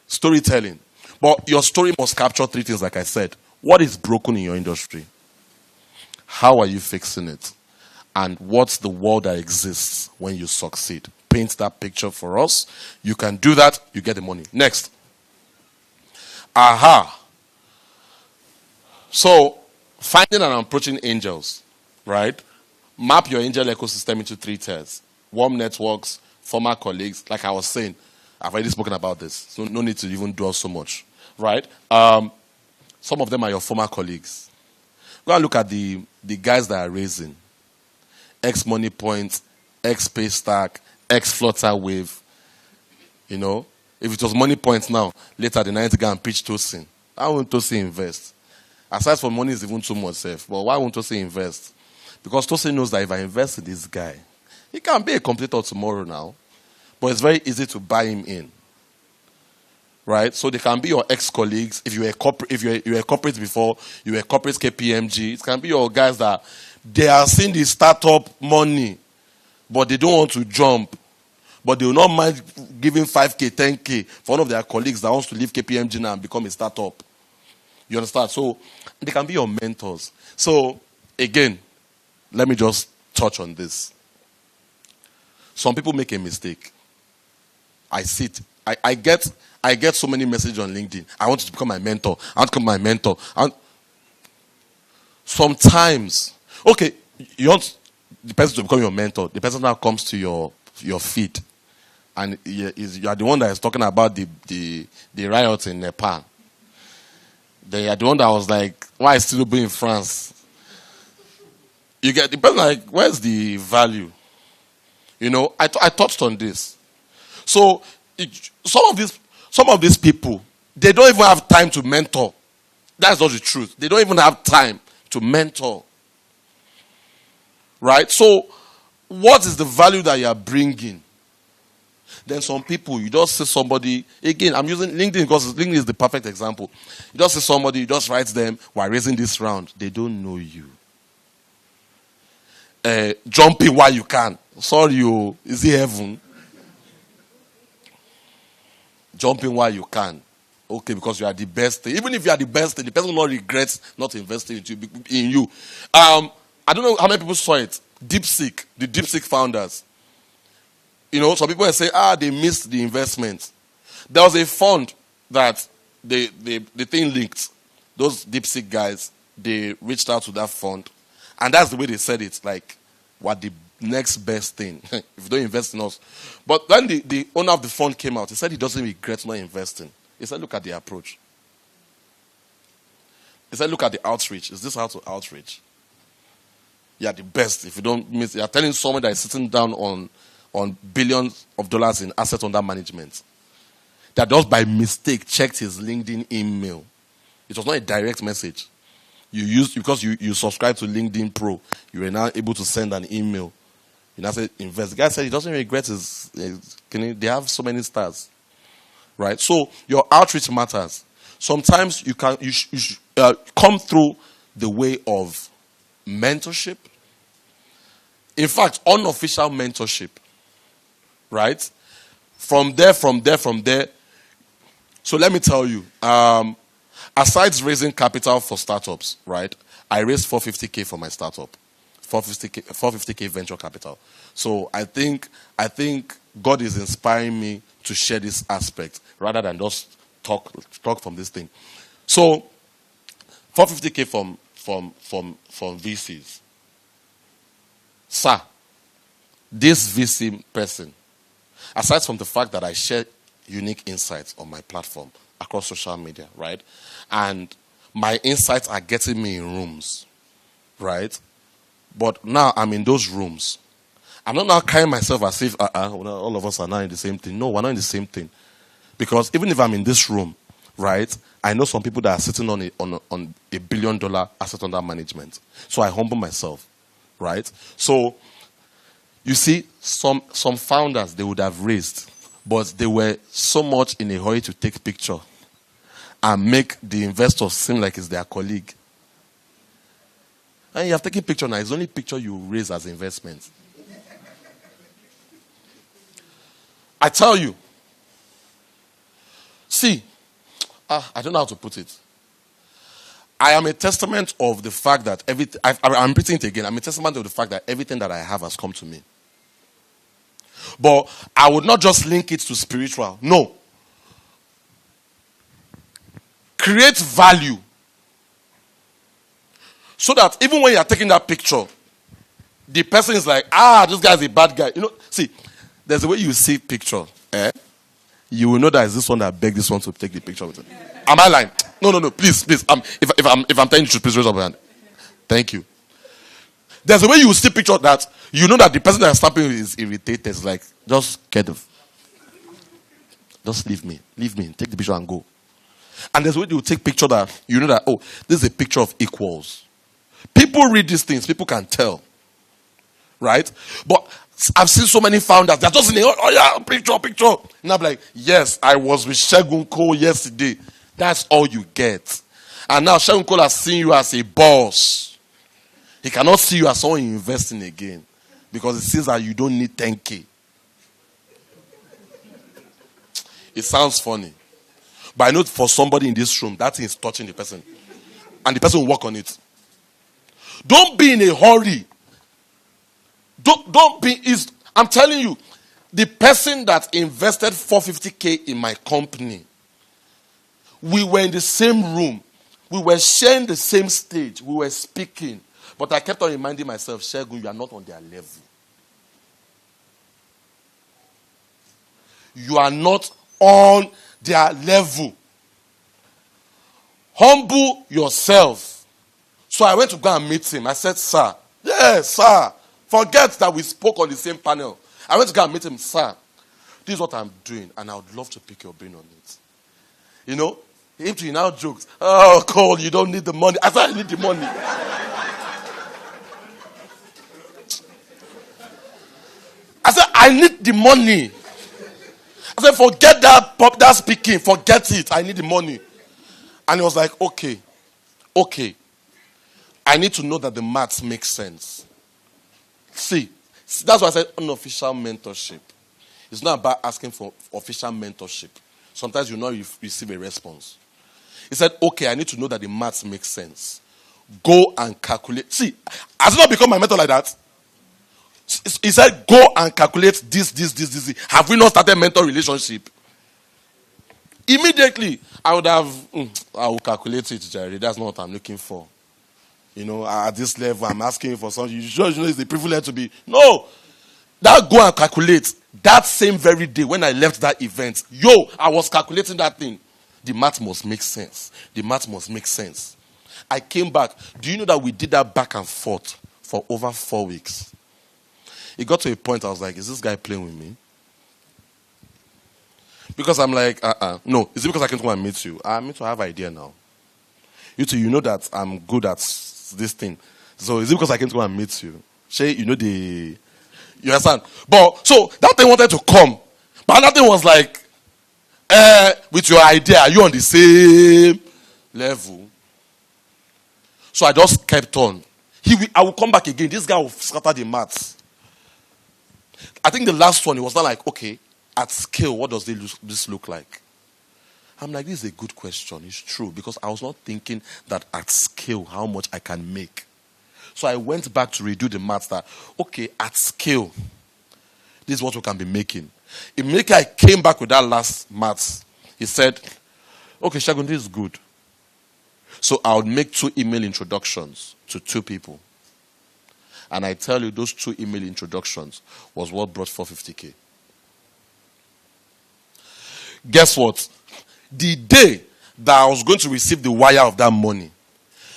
Storytelling. But your story must capture 3 things, like I said. What is broken in your industry? How are you fixing it? And what's the world that exists when you succeed? Paint that picture for us. You can do that, you get the money. Next. So, finding and approaching angels, right? Map your angel ecosystem into 3 tiers. Warm networks, former colleagues. Like I was saying, I've already spoken about this. So no need to even dwell so much. Right? Some of them are your former colleagues. Go and look at the guys that are raising. X-Money Point, X-Paystack, X-Flutterwave. If it was Money Point now, later the night go and pitch Tosin. Why won't Tosin invest? Aside from money is even too much safe. But why won't Tosin invest? Because Tosin knows that if I invest in this guy, he can be a competitor tomorrow now. But it's very easy to buy him in. Right? So they can be your ex-colleagues. If you were a corporate before, you were corporate KPMG. It can be your guys that they are seeing the startup money, but they don't want to jump. But they will not mind giving 5K, 10K for one of their colleagues that wants to leave KPMG now and become a startup. You understand? So they can be your mentors. So again, let me just touch on this. Some people make a mistake. I see it. I get so many messages on LinkedIn. I want you to become my mentor. I want to become my mentor. Sometimes, okay, you want the person to become your mentor. The person now comes to your feed. And you are the one that is talking about the riots in Nepal. They are the one that was like, why is Tinubu in France? You get the person like, where's the value? I touched on this. So some of these people, they don't even have time to mentor. That's not the truth. They don't even have time to mentor. Right? So, what is the value that you are bringing? Then some people, you just see somebody, again, I'm using LinkedIn because LinkedIn is the perfect example. You just see somebody, you just write them, we're raising this round. They don't know you. Jumping while you can. Sorry, is it heaven? Jumping while you can. Okay, because you are the best thing. Even if you are the best thing, the person will not regret not investing in you. I don't know how many people saw it. DeepSeek, the DeepSeek founders. Some people say, they missed the investment. There was a fund that the thing linked. Those DeepSeek guys, they reached out to that fund. And that's the way they said it, like, what the next best thing, if you don't invest in us. But when the owner of the fund came out, he said he doesn't regret not investing. He said, look at the approach. He said, look at the outreach. Is this how to outreach? You are the best. If you don't miss, you are telling someone that is sitting down on billions of dollars in assets under management, that just by mistake checked his LinkedIn email. It was not a direct message. You used, because you subscribe to LinkedIn Pro, you were now able to send an email. You now say invest. The guy said he doesn't regret they have so many stars. Right? So your outreach matters. Sometimes you come through the way of mentorship. In fact, unofficial mentorship. Right? From there. So let me tell you, aside raising capital for startups, right? I raised $450K for my startup. $450K venture capital. So I think God is inspiring me to share this aspect rather than just talk from this thing. So $450K from VCs. Sir, this VC person, aside from the fact that I share unique insights on my platform across social media, right? And my insights are getting me in rooms, right? But now I'm in those rooms. I'm not now carrying myself as if all of us are now in the same thing. No, we're not in the same thing. Because even if I'm in this room, right, I know some people that are sitting on a $1 billion asset under management. So I humble myself, right? So you see, some founders they would have raised, but they were so much in a hurry to take picture and make the investors seem like it's their colleague. And you have taken picture now. It's the only picture you raise as investment. I tell you. See, I don't know how to put it. I am a testament of the fact that I'm repeating it again. I'm a testament of the fact that everything that I have has come to me. But I would not just link it to spiritual. No. Create value. So that even when you are taking that picture, the person is like, this guy is a bad guy. See, there's a way you see picture. You will know that it's this one that begged this one to take the picture with it. Am I lying? No. Please. If I'm telling you to please raise up your hand. Thank you. There's a way you will see picture that you know that the person that is snapping is irritated. It's like, just get the. Just leave me. Take the picture and go. And there's a way you will take picture that you know that, this is a picture of equals. People read these things. People can tell. Right? But I've seen so many founders. They're just saying, picture. And I'm like, yes, I was with Segun Cole yesterday. That's all you get. And now Segun Cole has seen you as a boss. He cannot see you as someone investing again. Because it seems that you don't need 10K. It sounds funny. But I know for somebody in this room, that thing is touching the person. And the person will work on it. Don't be in a hurry. Don't be. I'm telling you, the person that invested $450K in my company, we were in the same room. We were sharing the same stage. We were speaking. But I kept on reminding myself, Segun, you are not on their level. You are not on their level. Humble yourself. So I went to go and meet him. I said, sir, Yes, sir. Forget that we spoke on the same panel. I went to go and meet him, sir. This is what I'm doing, and I would love to pick your brain on it. You know, if he now jokes, oh, Cole, you don't need the money. I said, I need the money. I said, I need the money. I said, forget that speaking. Forget it. I need the money. And he was like, okay. I need to know that the maths make sense. See, that's why I said unofficial mentorship. It's not about asking for official mentorship. Sometimes you know you receive a response. He said, okay, I need to know that the maths make sense. Go and calculate. See, has it not become my mentor like that? He said, go and calculate this. Have we not started mentor relationship? Immediately, I will calculate it, Jerry. That's not what I'm looking for. You know, at this level, I'm asking for something. You sure you know it's a privilege to be? No. That go and calculate. That same very day when I left that event, I was calculating that thing. The math must make sense. I came back. Do you know that we did that back and forth for over 4 weeks? It got to a point I was like, is this guy playing with me? Because I'm like, no. Is it because I came to come and meet you? I mean to have idea now. You two, you know that I'm good at this thing. So is it because I came to come and meet you? Shay, you know you understand? But so that thing wanted to come. But another thing was like, with your idea, are you on the same level? So I just kept on. I will come back again. This guy will scatter the maths. I think the last one, it was not like, okay, at scale, what does this look like? I'm like, this is a good question. It's true. Because I was not thinking that at scale, how much I can make. So I went back to redo the maths that, okay, at scale, this is what we can be making. Immediately I came back with that last maths. He said, okay, Segun, this is good. So I would make 2 email introductions to 2 people. And I tell you, those 2 email introductions was what brought 450K. Guess what? The day that I was going to receive the wire of that money,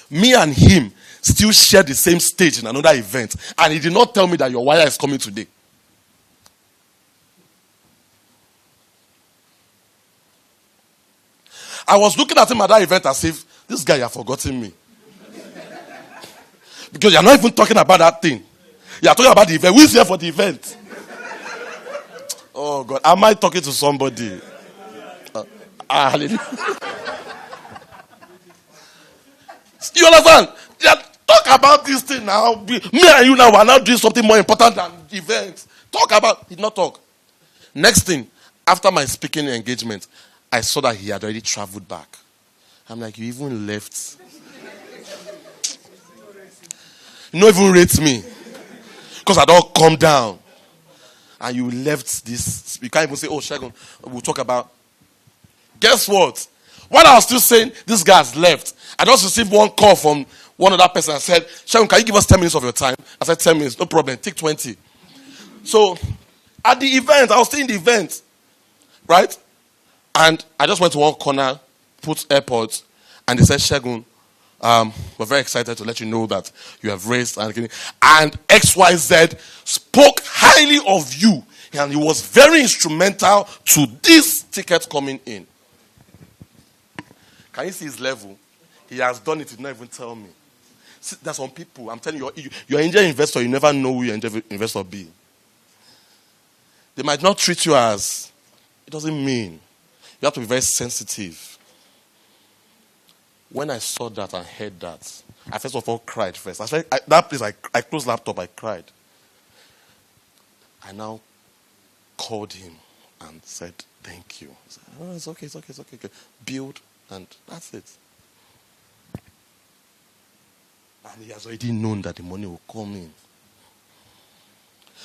me and him still shared the same stage in another event. And he did not tell me that your wire is coming today. I was looking at him at that event as if, this guy, you have forgotten me. Because you're not even talking about that thing. You're talking about the event. Who's here for the event? Oh, God. Am I talking to somebody? Hallelujah. You understand? Talk about this thing now. Me and you now are now doing something more important than events. Talk about. He did not talk. Next thing, after my speaking engagement, I saw that he had already traveled back. I'm like, you even left. You don't even rate me. Because I don't come down. And you left this. You can't even say, oh, Segun, we'll talk about. Guess what? While I was still saying, this guy's left, I just received one call from one other person and said, Segun, can you give us 10 minutes of your time? I said, 10 minutes, no problem, take 20. So, at the event, I was still in the event. Right? And I just went to one corner, put AirPods, and they said, Segun, we're very excited to let you know that you have raised and XYZ spoke highly of you, and he was very instrumental to this ticket coming in. Can you see his level? He has done it, he did not even tell me. See, there's some people, I'm telling you, you're an angel investor, you never know who your angel investor be. They might not treat you as, it doesn't mean. You have to be very sensitive. When I saw that and heard that, I first of all cried first. That place, I closed laptop, I cried. I now called him and said, thank you. He said, oh, it's okay. Build, and that's it. And he has already known that the money will come in.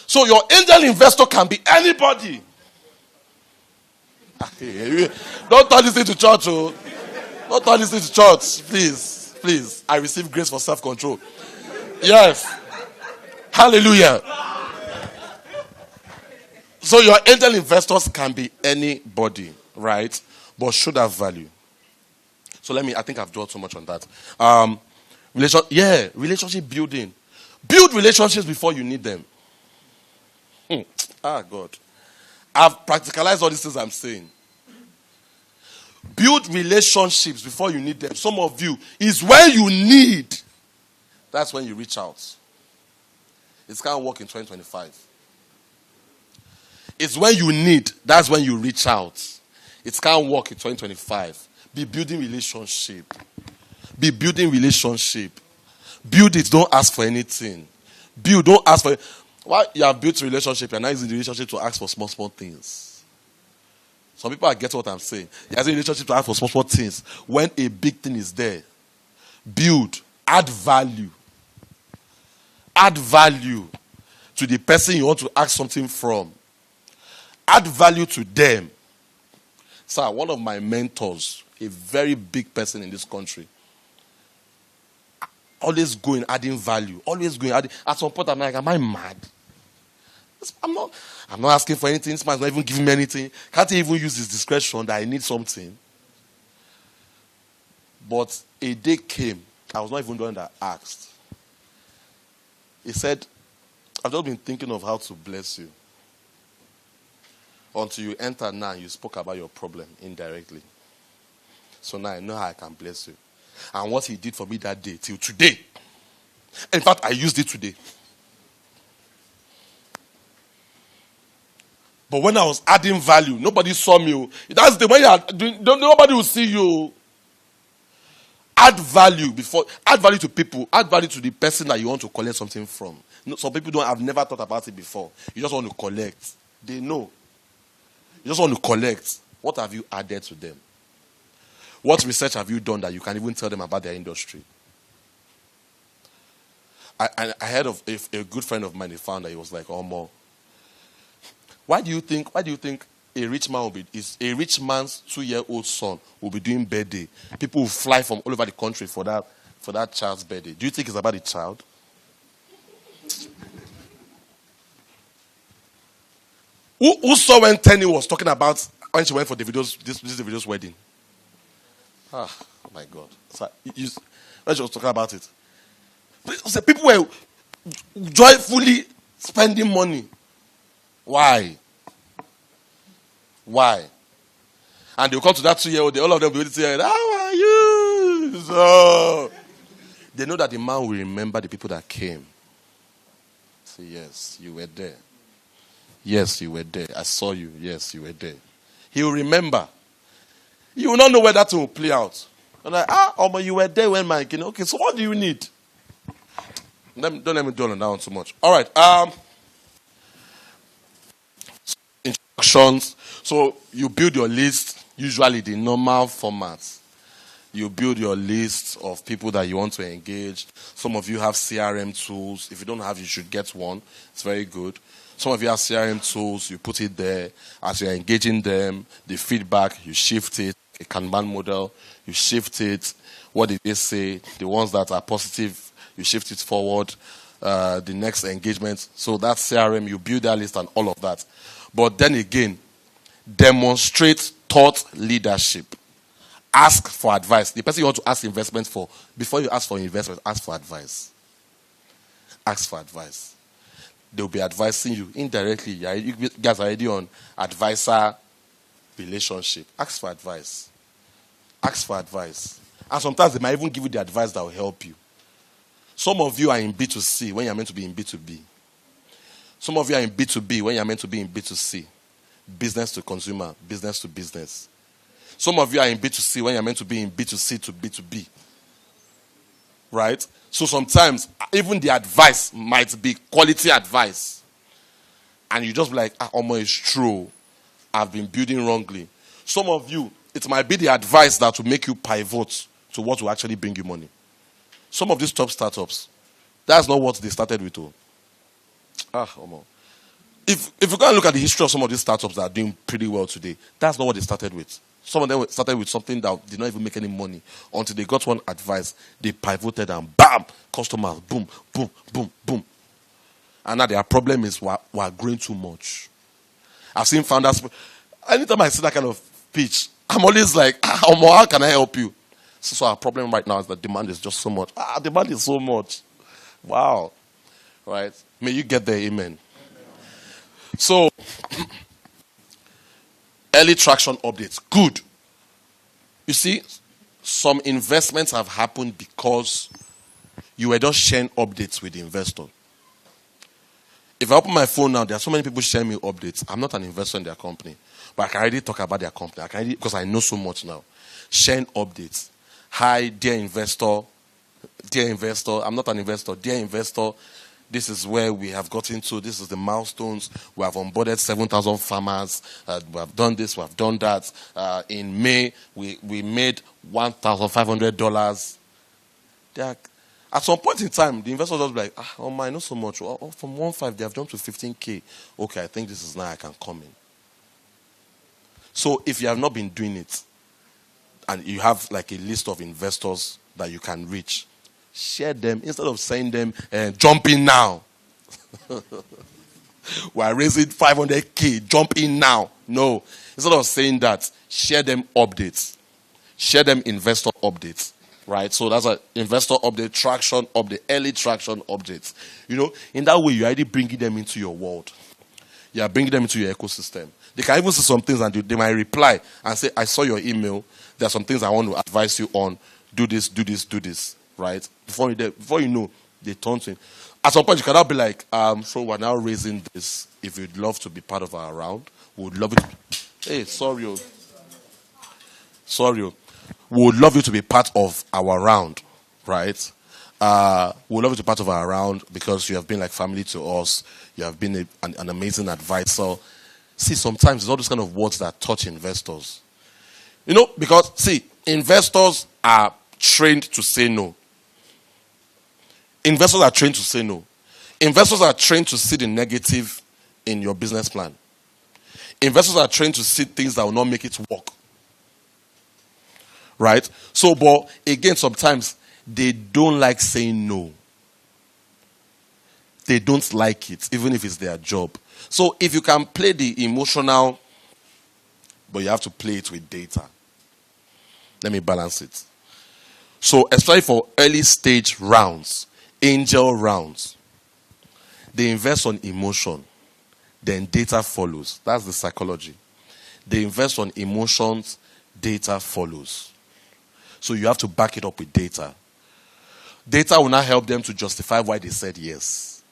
So your angel investor can be anybody. Don't turn this into church, oh. Don't turn this into church. Please. I receive grace for self-control. Yes. Hallelujah. So your angel investors can be anybody, right? But should have value. So I think I've dwelt so much on that. Relationship building. Build relationships before you need them. God. I've practicalized all these things I'm saying. Build relationships before you need them. Some of you, is when you need. That's when you reach out. It can't work in 2025. It's when you need. That's when you reach out. It can't work in 2025. Be building relationship. Be building relationship. Build it. Don't ask for anything. Build. Don't ask for. Why you have built a relationship, you're not using the relationship to ask for small things. Some people are getting what I'm saying. You're using a relationship to ask for small things. When a big thing is there, build. Add value. Add value to the person you want to ask something from. Add value to them. Sir, one of my mentors, a very big person in this country, always going, adding value. Always going, adding. At some point, I'm like, am I mad? I'm not asking for anything. This man's not even giving me anything. Can't he even use his discretion that I need something? But a day came, I was not even the one that asked. He said, I've just been thinking of how to bless you. Until you entered now, you spoke about your problem indirectly. So now I know how I can bless you. And what he did for me that day till today. In fact, I used it today. But when I was adding value, nobody saw me. That's the way you are doing. Nobody will see you. Add value to people. Add value to the person that you want to collect something from. Some people have never thought about it before. You just want to collect. They know. You just want to collect. What have you added to them? What research have you done that you can even tell them about their industry? I heard of a good friend of mine, he found that he was like, oh, more. Why do you think a rich man's 2-year-old son will be doing birthday? People will fly from all over the country for that child's birthday. Do you think it's about the child? Who saw when Tenny was talking about when she went for Davido's wedding? Oh my God. So, when she was talking about it. So people were joyfully spending money. Why? And they'll come to that 2-year-old, all of them will be saying, how are you? So they know that the man will remember the people that came. Say, yes, you were there. Yes, you were there. I saw you. Yes, you were there. He will remember. You will not know where that will play out. And like, you were there when my kid. Okay, so what do you need? Don't let me dwell on that one too much. All right. Instructions. So you build your list, usually the normal format. You build your list of people that you want to engage. Some of you have CRM tools. If you don't have, you should get one. It's very good. Some of you have CRM tools. You put it there. As you're engaging them, the feedback, you shift it. A Kanban model, you shift it. What did they say? The ones that are positive, you shift it forward. The next engagement. So that's CRM. You build that list and all of that. But then again, demonstrate thought leadership. Ask for advice. The person you want to ask investment for, before you ask for investment, ask for advice. Ask for advice. They'll be advising you indirectly. You guys are already on advisor relationship. Ask for advice. Ask for advice. And sometimes they might even give you the advice that will help you. Some of you are in B2C when you're meant to be in B2B. Some of you are in B2B when you're meant to be in B2C. Business to consumer, business to business. Some of you are in B2C when you're meant to be in B2C to B2B. Right? So sometimes even the advice might be quality advice. And you just be like, it's true. I've been building wrongly. Some of you, it might be the advice that will make you pivot to what will actually bring you money. Some of these top startups, that's not what they started with. If you go and look at the history of some of these startups that are doing pretty well today, that's not what they started with. Some of them started with something that did not even make any money until they got one advice. They pivoted and bam, customers, boom, boom, boom, boom. And now their problem is we're growing too much. I've seen founders, anytime I see that kind of pitch, I'm always like, how can I help you? So our problem right now is that demand is just so much. Demand is so much. Wow. Right? May you get there, amen. So, early traction updates. Good. You see, some investments have happened because you were just sharing updates with the investor. If I open my phone now, there are so many people sharing me updates. I'm not an investor in their company, but I can already talk about their company. I can already, because I know so much now. Sharing updates. Hi, dear investor. Dear investor, I'm not an investor. Dear investor, this is where we have gotten to. This is the milestones. We have onboarded 7,000 farmers. We have done this. We have done that. In May, we made $1,500. At some point in time, the investor just be like, oh, I know so much. Oh, from 1.5, they have jumped to 15K. Okay, I think this is now I can come in. So if you have not been doing it, and you have like a list of investors that you can reach, share them instead of saying them, jump in now. We are raising 500K, jump in now. No. Instead of saying that, share them updates. Share them investor updates. Right? So that's an investor update, traction update, early traction updates. You know, in that way, you're already bringing them into your world. You're bringing them into your ecosystem. They can even see some things and they might reply and say, I saw your email. There are some things I want to advise you on. Do this, do this, do this. Right? Before you know, they turn to it. At some point, you cannot be like, so we're now raising this. If you'd love to be part of our round, we would love it. Hey, sorry. We would love you to be part of our round, right? We would love you to be part of our round because you have been like family to us. You have been an amazing advisor. See, sometimes it's all those kind of words that touch investors. You know, because, see, investors are trained to say no. Investors are trained to say no. Investors are trained to see the negative in your business plan. Investors are trained to see things that will not make it work. Right? So, but again, sometimes they don't like saying no. They don't like it, even if it's their job. So, if you can play the emotional, but you have to play it with data. Let me balance it. So, especially for early stage rounds, angel rounds, they invest on emotion, then data follows. That's the psychology. They invest on emotions, data follows. So you have to back it up with data. Data will not help them to justify why they said yes.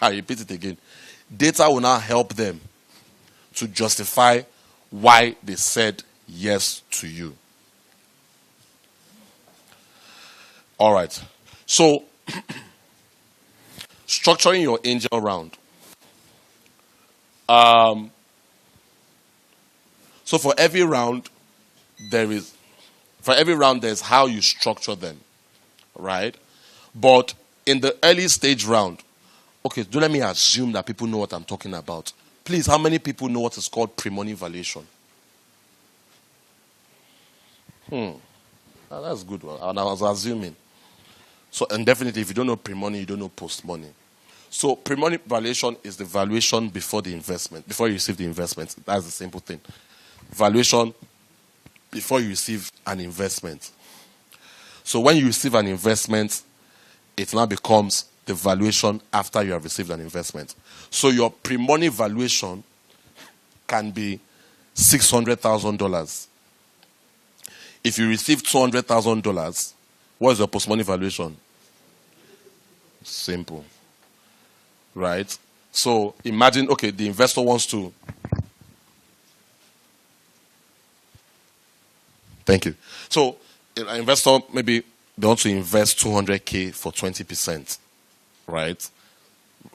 I repeat it again. Data will not help them to justify why they said yes to you. All right. So, structuring your angel round. So for every round, there's how you structure them, right? But in the early stage round, okay, do let me assume that people know what I'm talking about. Please, how many people know what is called pre-money valuation? That's good. And I was assuming. So, and definitely, if you don't know pre-money, you don't know post-money. So, pre-money valuation is the valuation before the investment, before you receive the investment. That's the simple thing. Valuation before you receive an investment. So when you receive an investment, it now becomes the valuation after you have received an investment. So your pre-money valuation can be $600,000. If you receive $200,000, what is your post-money valuation? Simple. Right? So imagine, okay, the investor wants to... Thank you. So, an investor, maybe they want to invest 200K for 20%, right?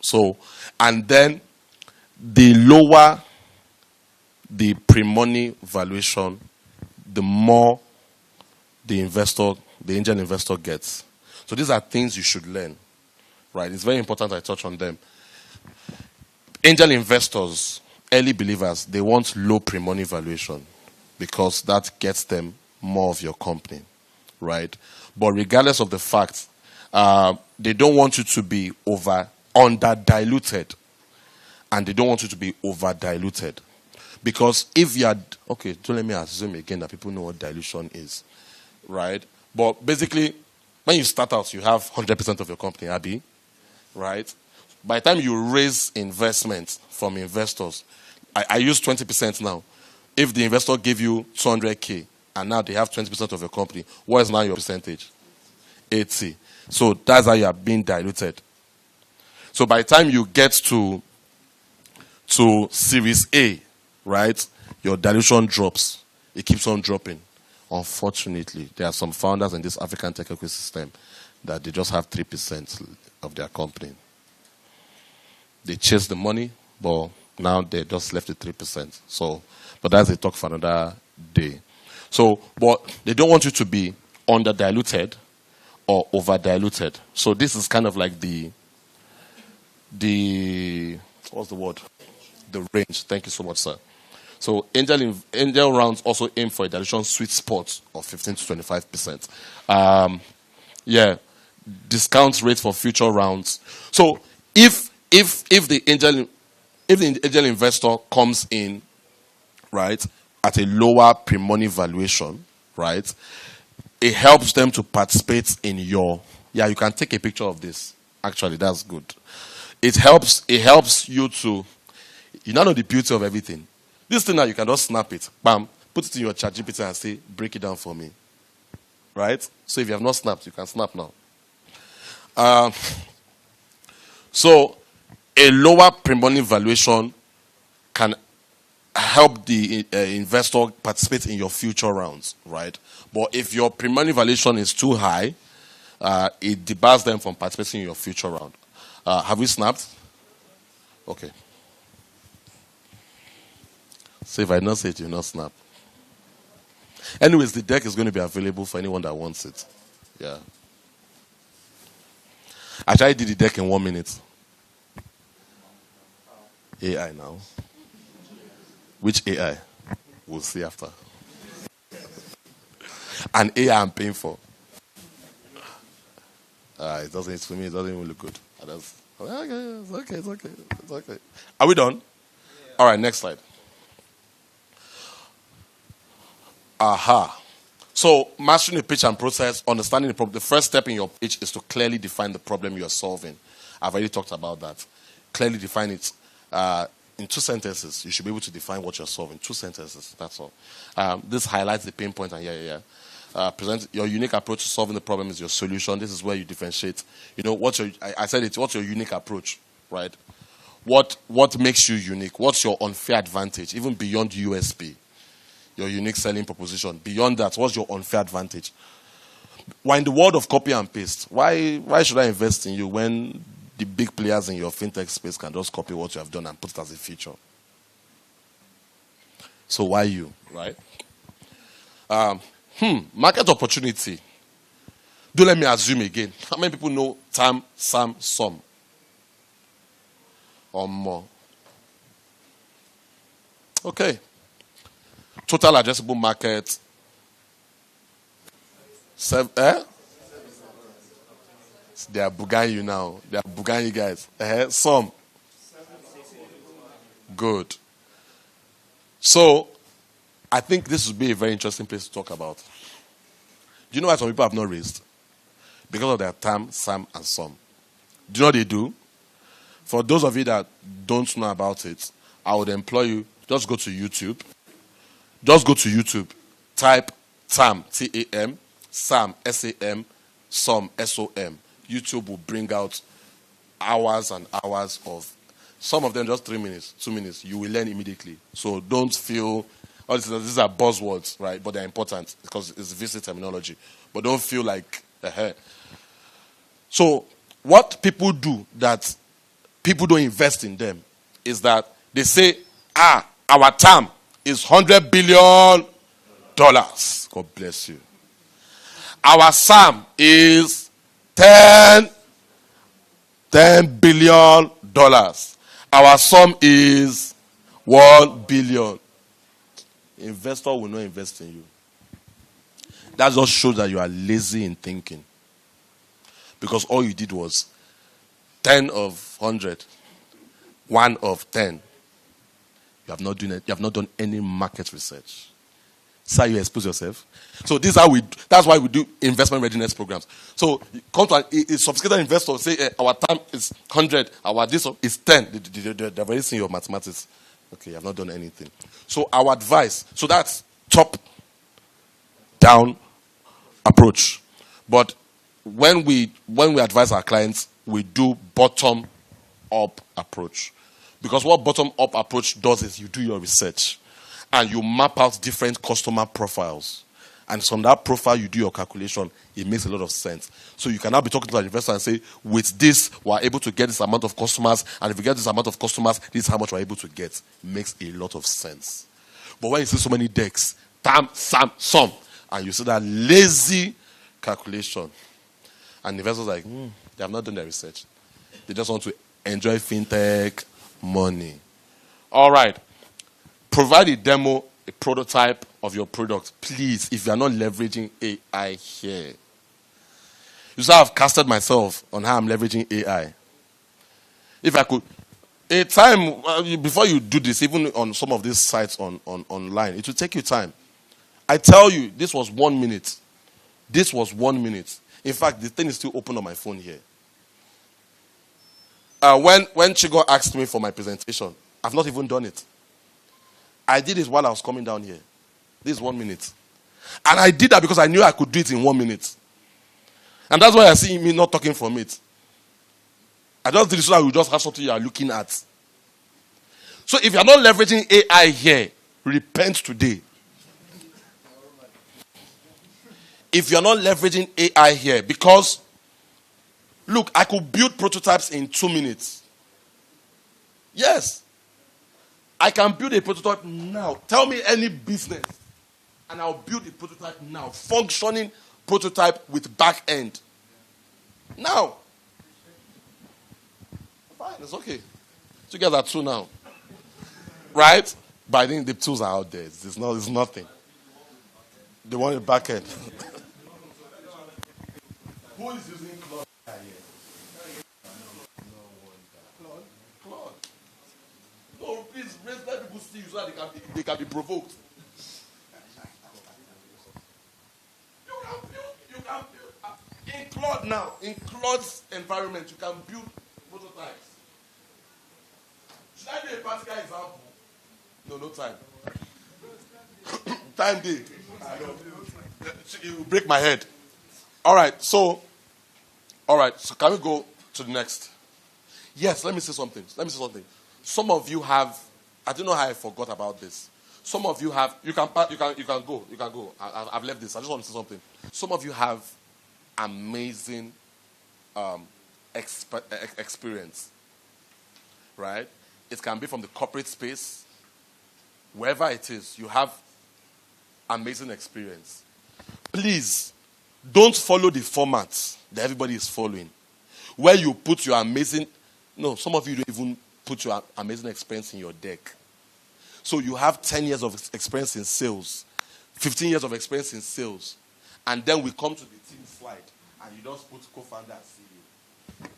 So, and then the lower the pre-money valuation, the more the angel investor gets. So, these are things you should learn, right? It's very important I touch on them. Angel investors, early believers, they want low pre-money valuation because that gets them more of your company, right? But regardless of the fact, they don't want you to be under diluted, and they don't want you to be over diluted, because if you are okay, don't let me assume again that people know what dilution is, right? But basically, When you start out, you have 100% of your company, Abby, right? By the time you raise investment from investors, I use 20% now. If the investor gave you 200K and now they have 20% of your company, what is now your percentage? 80. So that's how you are being diluted. So by the time you get to Series A, right, your dilution drops. It keeps on dropping. Unfortunately, there are some founders in this African tech ecosystem that they just have 3% of their company. They chase the money, but now they just left with 3%. So, but that's a talk for another day. So, but they don't want you to be under diluted or over diluted. So this is kind of like the what's the word? The range. Thank you so much, sir. So angel rounds also aim for a dilution sweet spot of 15 to 25%. Yeah, discount rate for future rounds. So if the angel investor comes in, right, at a lower pre-money valuation, right, it helps them to participate in your. Yeah, you can take a picture of this. Actually, that's good. It helps you to. You now know the beauty of everything. This thing now, you can just snap it, bam, put it in your ChatGPT and say, break it down for me. Right? So if you have not snapped, you can snap now. So a lower pre-money valuation can help the investor participate in your future rounds, right? But if your pre-money valuation is too high, it debars them from participating in your future round. Have we snapped? Okay. So if I not say it, you not snap. Anyways, the deck is going to be available for anyone that wants it. Yeah. Actually, I did the deck in 1 minute. AI now. Which AI? We'll see after. And AI I'm paying for. It doesn't, for me, it doesn't even look good. Okay, it's okay. Are we done? Yeah. All right, next slide. Aha. So, mastering the pitch and process, understanding the problem. The first step in your pitch is to clearly define the problem you are solving. I've already talked about that. Clearly define it. In 2 sentences, you should be able to define what you're solving. 2 sentences, that's all. This highlights the pain point and present your unique approach to solving the problem is your solution. This is where you differentiate. You know, what's your unique approach, right? What makes you unique? What's your unfair advantage, even beyond USP? Your unique selling proposition. Beyond that, what's your unfair advantage? Why in the world of copy and paste? Why should I invest in you when the big players in your fintech space can just copy what you have done and put it as a feature? So why you, right? Market opportunity. Do let me assume again. How many people know TAM, SAM, SOM? Or more? Okay. Total addressable market. They are bugging you now. They are bugging you guys. Some. Good. So, I think this would be a very interesting place to talk about. Do you know why some people have not raised? Because of their TAM, SAM, and SOM. Do you know what they do? For those of you that don't know about it, I would implore you, just go to YouTube. Just go to YouTube, type TAM, T-A-M, SAM, S-A-M, SOM, S-O-M. YouTube will bring out hours and hours of, some of them just 3 minutes, 2 minutes. You will learn immediately. So don't feel, these are buzzwords, right? But they're important because it's visit terminology. But don't feel like, So what people do that people don't invest in them is that they say, our TAM is $100 billion. God bless you. Our SAM is $10 billion. Our SOM is $1 billion. Investor will not invest in you. That just shows that you are lazy in thinking. Because all you did was 10 of 100, 1 of 10. You have not done any market research. So you expose yourself. So this is how that's why we do investment readiness programs. So you come to a sophisticated investor, say our time is 100, our this is 10. They're very senior mathematics. Okay, you have not done anything. So our advice, so that's top down approach. But when we advise our clients, we do bottom up approach. Because what bottom up approach does is you do your research and you map out different customer profiles. And from that profile, you do your calculation. It makes a lot of sense. So you can now be talking to an investor and say, with this, we're able to get this amount of customers. And if we get this amount of customers, this is how much we're able to get. It makes a lot of sense. But when you see so many decks, tam, sam, sum, and you see that lazy calculation, and investors are like, they have not done their research. They just want to enjoy fintech money. All right. Provide a demo, a prototype of your product, please, if you are not leveraging AI here. You see, I've casted myself on how I'm leveraging AI. If I could, a time, before you do this, even on some of these sites online, it will take you time. I tell you, this was 1 minute. This was 1 minute. In fact, the thing is still open on my phone here. When Chigo asked me for my presentation, I've not even done it. I did it while I was coming down here. This is 1 minute. And I did that because I knew I could do it in 1 minute. And that's why I see me not talking from it. I just did it so that we just have something you are looking at. So if you are not leveraging AI here, repent today. If you are not leveraging AI here, because, look, I could build prototypes in 2 minutes. Yes. I can build a prototype now. Tell me any business, and I'll build a prototype now. Functioning prototype with back end. Now. Fine, it's okay. You guys are true now. Right? But I think the tools are out there. It's nothing. They want a back end. Who is using Claude here? Claude. No, please, let people see you so that they can be provoked. You can build. In Claude now, in Claude's environment, you can build prototypes. Should I do a practical example? No time. Time day. I know. You will break my head. All right, so can we go to the next? Yes, let me say something. Some of you have, I don't know how I forgot about this. Some of you have, you can go. I've left this. I just want to say something. Some of you have amazing experience, right? It can be from the corporate space, wherever it is. You have amazing experience. Please, don't follow the format that everybody is following. Where you put your amazing, some of you don't even put your amazing experience in your deck. So you have 10 years of experience in sales, 15 years of experience in sales, and then we come to the team slide, and you just put co-founder and CEO.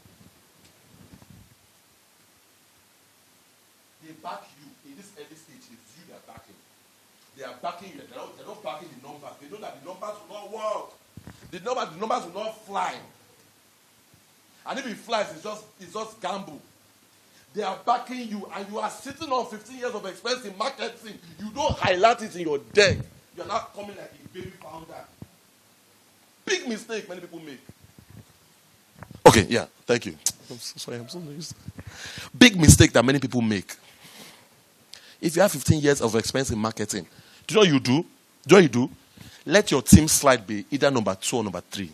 They back you in this early stage. It's you they are backing. They are backing you. They're not backing the numbers. They know that the numbers will not work. The numbers will not fly. And if it flies, it's just gamble. They are backing you, and you are sitting on 15 years of experience in marketing. You don't highlight it in your deck. You are not coming like a baby founder. Big mistake many people make. Okay, yeah, thank you. I'm so sorry, I'm so nervous. Big mistake that many people make. If you have 15 years of experience in marketing, do you know what you do? Do you know what you do? Let your team slide be either number 2 or number 3.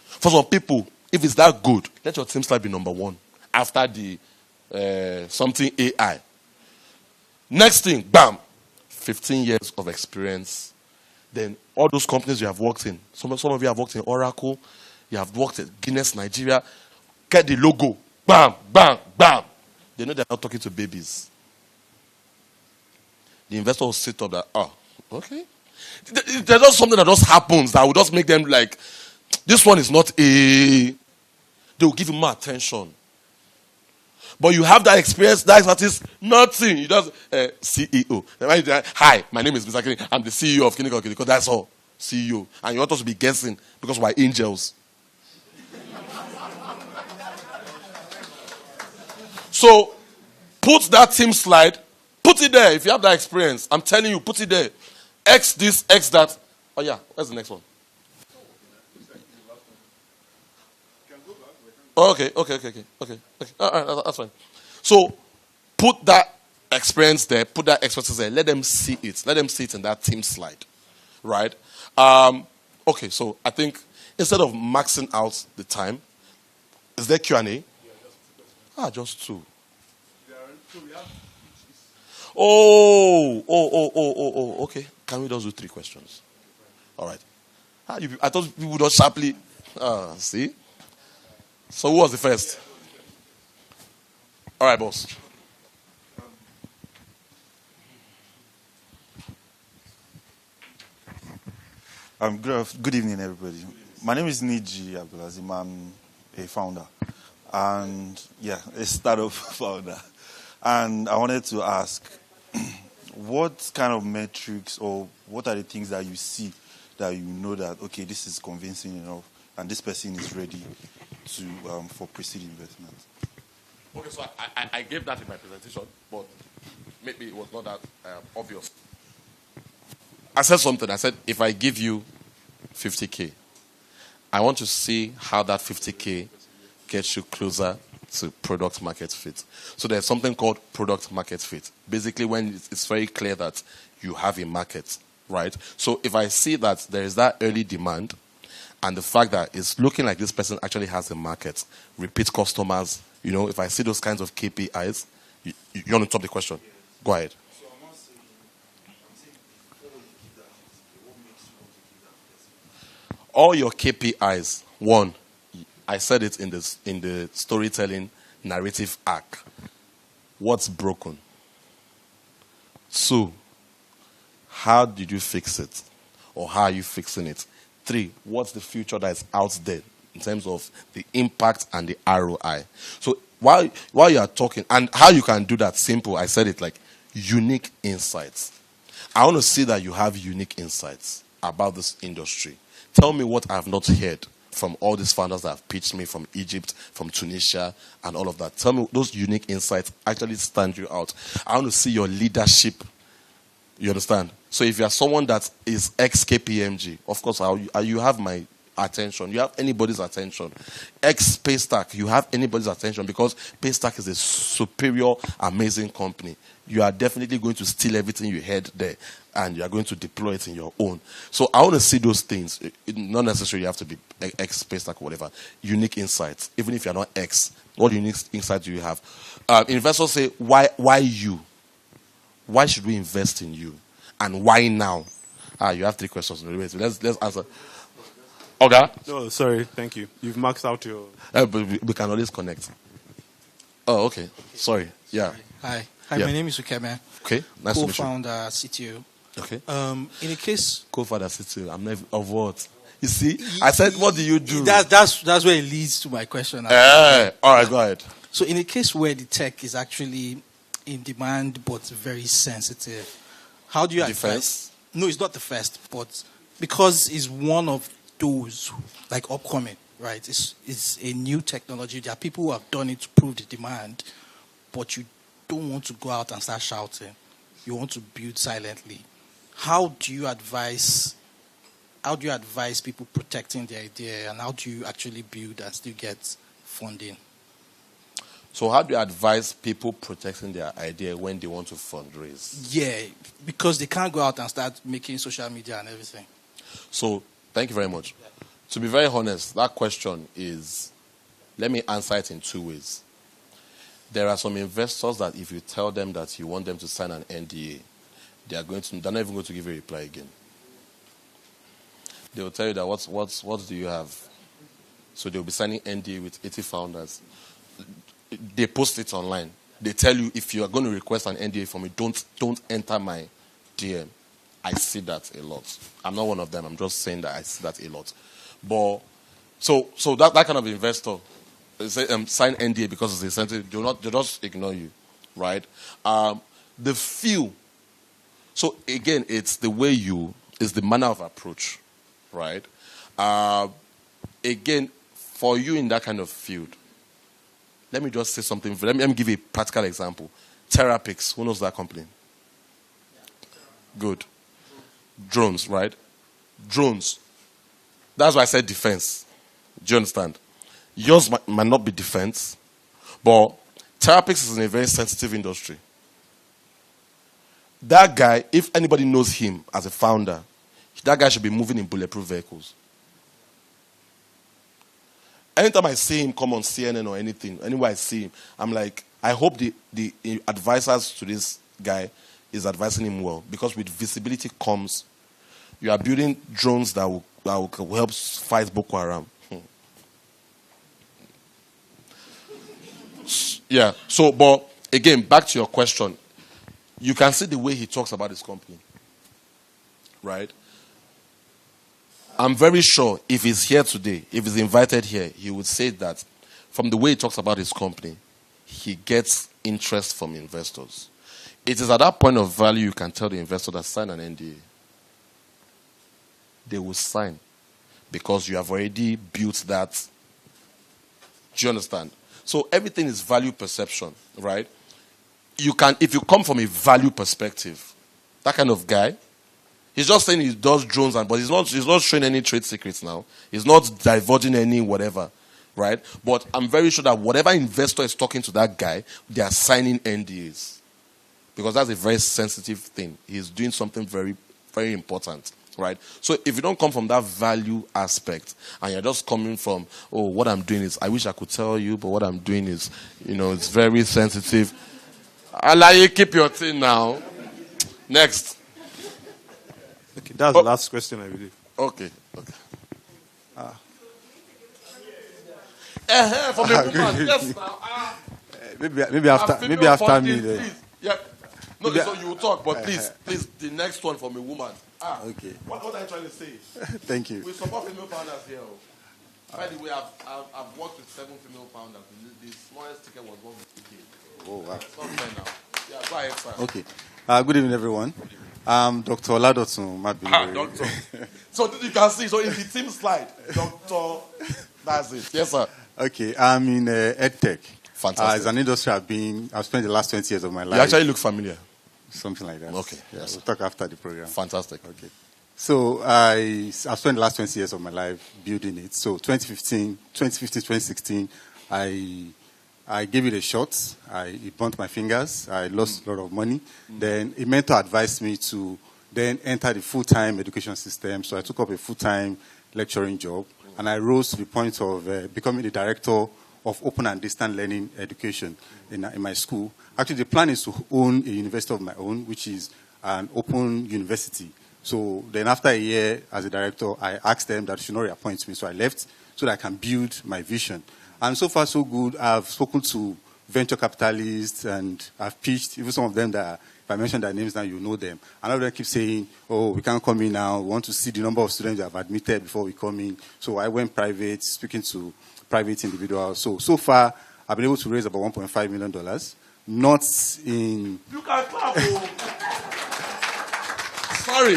For some people, if it's that good, let your team slide be number 1 after the something AI. Next thing, bam, 15 years of experience. Then all those companies you have worked in, some of you have worked in Oracle, you have worked at Guinness Nigeria, get the logo, bam, bam, bam. They know they're not talking to babies. The investor will sit up that, okay. There's just something that just happens that will just make them like, this one is not a... They will give you more attention. But you have that experience, that expertise, nothing. You just CEO. Hi, my name is Mr. Kini. I'm the CEO of Clinical Clinical. That's all. CEO. And you want us to be guessing because we're angels. So put that team slide, put it there if you have that experience. I'm telling you, put it there. X this, X that. Oh yeah, where's the next one? Okay. All right, that's fine. So put that experience there, put that expertise there. Let them see it. Let them see it in that team slide, right? Okay. So I think instead of maxing out the time, is there Q&A? Just two. Okay. Can we just do 3 questions? All right. I thought people would just sharply. See. So who was the first? All right, boss. Good evening, everybody. My name is Niji Abdulazim. I'm a founder. And, a startup founder. And I wanted to ask, what kind of metrics or what are the things that you see that you know that, okay, this is convincing enough and this person is ready to for pre-seed investment? Okay, so I gave that in my presentation, but maybe it was not that obvious. I said something. I said, if I give you 50K, I want to see how that 50K gets you closer to product market fit. So there's something called product market fit. Basically, when it's very clear that you have a market, right? So if I see that there is that early demand and the fact that it's looking like this person actually has a market, repeat customers, if I see those kinds of KPIs, you want to top the question? Go ahead. So I'm not saying, I'm saying before you give that 50K, what makes you want to give that person? All your KPIs, one, I said it in the storytelling narrative arc. What's broken? 2, how did you fix it? Or how are you fixing it? 3, what's the future that is out there in terms of the impact and the ROI? So while you are talking, and how you can do that, simple, I said it like unique insights. I want to see that you have unique insights about this industry. Tell me what I have not heard from all these founders that have pitched me from Egypt, from Tunisia, and all of that. Tell me those unique insights actually stand you out. I want to see your leadership. You understand? So if you are someone that is ex-KPMG, of course, you have my attention. You have anybody's attention. Ex-Paystack, you have anybody's attention because Paystack is a superior, amazing company. You are definitely going to steal everything you heard there and you are going to deploy it in your own. So I want to see those things. Not necessarily you have to be ex-Paystack or whatever. Unique insights. Even if you're not ex, what unique insights do you have? Investors say, why you? Why should we invest in you? And why now? You have 3 questions. Let's answer. Okay. No, sorry. Thank you. You've maxed out your... But we can always connect. Oh, okay. Sorry. Yeah. Hi, Yeah. my name is Ukeme. Okay. Nice to meet you. Co-founder, CTO. Okay. In a case... Co-founder, CTO. I'm never... Of what? You see? I said, what do you do? That's where it leads to my question. All right, go ahead. So in a case where the tech is actually in demand but very sensitive, how do you advise? No, it's not the first, but because it's one of those like upcoming, right? It's a new technology. There are people who have done it to prove the demand, but you don't want to go out and start shouting. You want to build silently. How do you advise people protecting their idea, and how do you actually build and still get funding? So how do you advise people protecting their idea when they want to fundraise? Yeah, because they can't go out and start making social media and everything. So thank you very much. Yeah. To be very honest, that question is, let me answer it in 2 ways. There are some investors that if you tell them that you want them to sign an NDA, they're not even going to give you a reply again. They will tell you that what do you have? So they'll be signing NDA with 80 founders. They post it online. They tell you if you are going to request an NDA from me, don't enter my DM. I see that a lot. I'm not one of them. I'm just saying that I see that a lot. But so that kind of investor, sign NDA because it's essential. They just ignore you, right? The feel. So again, it's the way it's the manner of approach, right? Again, for you in that kind of field, let me just say something. Let me give you a practical example. Therapix, who knows that company? Good. Drones, right? Drones. That's why I said defense. Do you understand? Yours might not be defense, but Therapix is in a very sensitive industry. That guy, if anybody knows him as a founder, that guy should be moving in bulletproof vehicles. Anytime I see him come on CNN or anything, anywhere I see him, I'm like, I hope the advisors to this guy is advising him well, because with visibility comes, you are building drones that will help fight Boko Haram. Yeah. So, but again, back to your question, you can see the way he talks about his company, right? I'm very sure if he's here today, if he's invited here, he would say that from the way he talks about his company, he gets interest from investors. It is at that point of value you can tell the investor that sign an NDA. They will sign because you have already built that. Do you understand? So everything is value perception, right? You can, if you come from a value perspective, that kind of guy, he's just saying he does drones, but he's not showing any trade secrets now. He's not divulging any whatever, right? But I'm very sure that whatever investor is talking to that guy, they are signing NDAs. Because that's a very sensitive thing. He's doing something very, very important, right? So if you don't come from that value aspect, and you're just coming from, oh, what I'm doing is, I wish I could tell you, but what I'm doing is, it's very sensitive. I'll you keep your thing now. Next. Okay, that's the last question, I believe. Okay. From the woman, yes, now. Maybe after me. Please. Yeah. No, so you will talk, but please, the next one from a woman. Okay. What are you trying to say? Thank you. We support female founders here. By the way, I've worked with 7 female founders. The smallest ticket was 150K. Oh, wow. It's not fair now. Yeah, go ahead, sir. Okay. Good evening, everyone. Dr. Oladotun Mabini. Doctor. So you can see, so in the team slide, Doctor, that's it. Yes, sir. Okay, I'm in EdTech. Fantastic. As an industry, I've spent the last 20 years of my life. You actually look familiar. Something like that. Okay. Yeah, Yes. we'll talk after the program. Fantastic. Okay. So I've spent the last 20 years of my life building it. So 2015, 2016, I gave it a shot. It burnt my fingers. I lost a lot of money. Then a mentor advised me to then enter the full-time education system. So I took up a full-time lecturing job. And I rose to the point of becoming the director of open and distant learning education in my school. Actually, the plan is to own a university of my own, which is an open university. So then after a year as a director, I asked them that they should not reappoint me. So I left so that I can build my vision. And so far, so good. I've spoken to venture capitalists and I've pitched, even some of them that if I mention their names now, you know them. And all of them keep saying, oh, we can't come in now. We want to see the number of students you have admitted before we come in. So I went private, speaking to private individuals. So far, I've been able to raise about $1.5 million. Not in... You can clap. Sorry.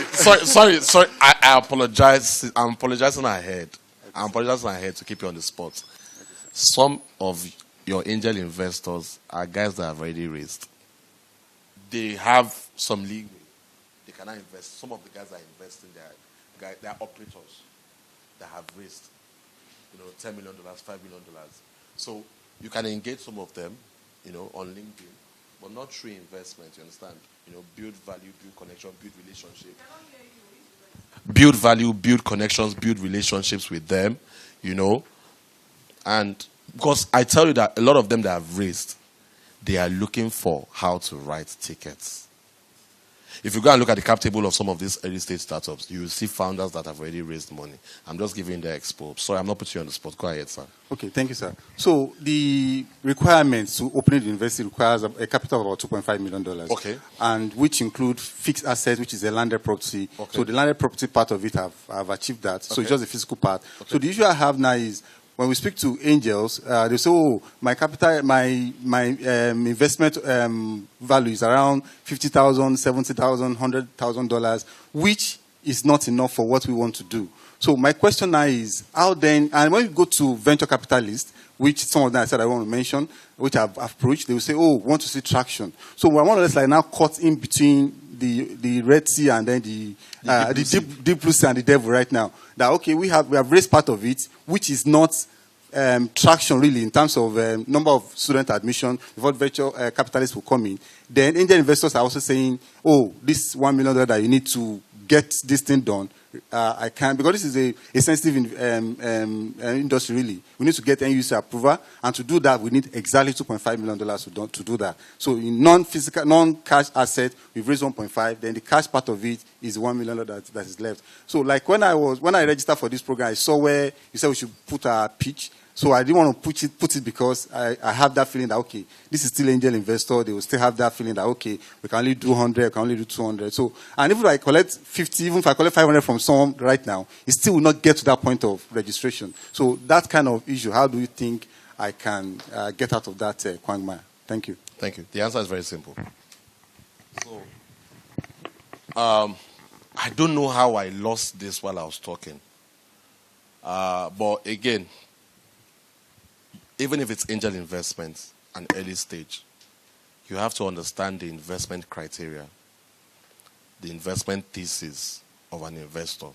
I apologize. I'm apologizing ahead. I'm apologizing ahead to keep you on the spot. Some of your angel investors are guys that have already raised. They have some leeway. They cannot invest. Some of the guys that are investing, they are operators that have raised, $10 million, $5 million. So you can engage some of them, on LinkedIn, but not through investment. You understand? Build value, build connection, build relationship. Build value, build connections, build relationships with them, And because I tell you that a lot of them that have raised, they are looking for how to write tickets. If you go and look at the cap table of some of these early stage startups, you will see founders that have already raised money. I'm just giving the expo. Sorry, I'm not putting you on the spot. Go ahead, sir. Okay, thank you, sir. So the requirements to open the university requires a capital of about $2.5 million. Okay. And which include fixed assets, which is a landed property. Okay. So the landed property part of it, I've achieved that. So Okay. it's just the physical part. Okay. So the issue I have now is when we speak to angels, they say, "Oh, my capital, my investment value is around $50,000, $70,000, $100,000, which is not enough for what we want to do." So my question now is, how then? And when you go to venture capitalists, which some of them I said I want to mention, which I've approached, they will say, "Oh, we want to see traction." So we're more or less like now caught in between the Red Sea and then the deep blue sea and the devil right now. That okay, we have raised part of it, which is not traction really in terms of number of student admission before venture capitalists will come in. Then angel investors are also saying, "Oh, this $1 million that you need to get this thing done, I can't," because this is a sensitive industry really. We need to get end user approval, and to do that we need exactly $2.5 million to do that. So in non-cash asset, we've raised 1.5. Then the cash part of it is $1 million that is left. So like when I registered for this program, I saw where you said we should put a pitch. So I didn't want to put it because I have that feeling that, okay, this is still angel investor. They will still have that feeling that, okay, we can only do 100, we can only do 200. So, and even if I collect 50, even if I collect 500 from someone right now, it still will not get to that point of registration. So that kind of issue, how do you think I can get out of that quagmire? Thank you. Thank you. The answer is very simple. So, I don't know how I lost this while I was talking. But again, even if it's angel investment, an early stage, you have to understand the investment criteria, the investment thesis of an investor.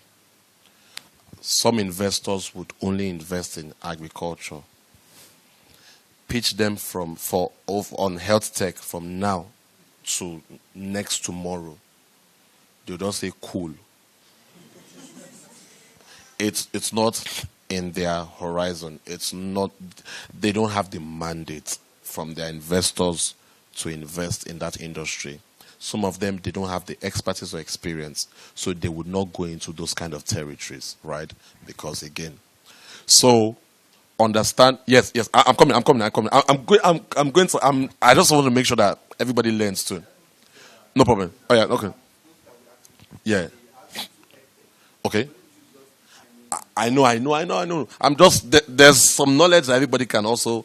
Some investors would only invest in agriculture. Pitch them on health tech from now to next tomorrow. They'll just say, cool. It's not in their horizon. It's not, they don't have the mandate from their investors to invest in that industry. Some of them, they don't have the expertise or experience, so they would not go into those kind of territories, right? Because again, so understand. Yes, I'm coming. I just want to make sure that everybody learns too. No problem. Oh yeah, okay. Yeah. Okay. I know. I'm just there's some knowledge that everybody can also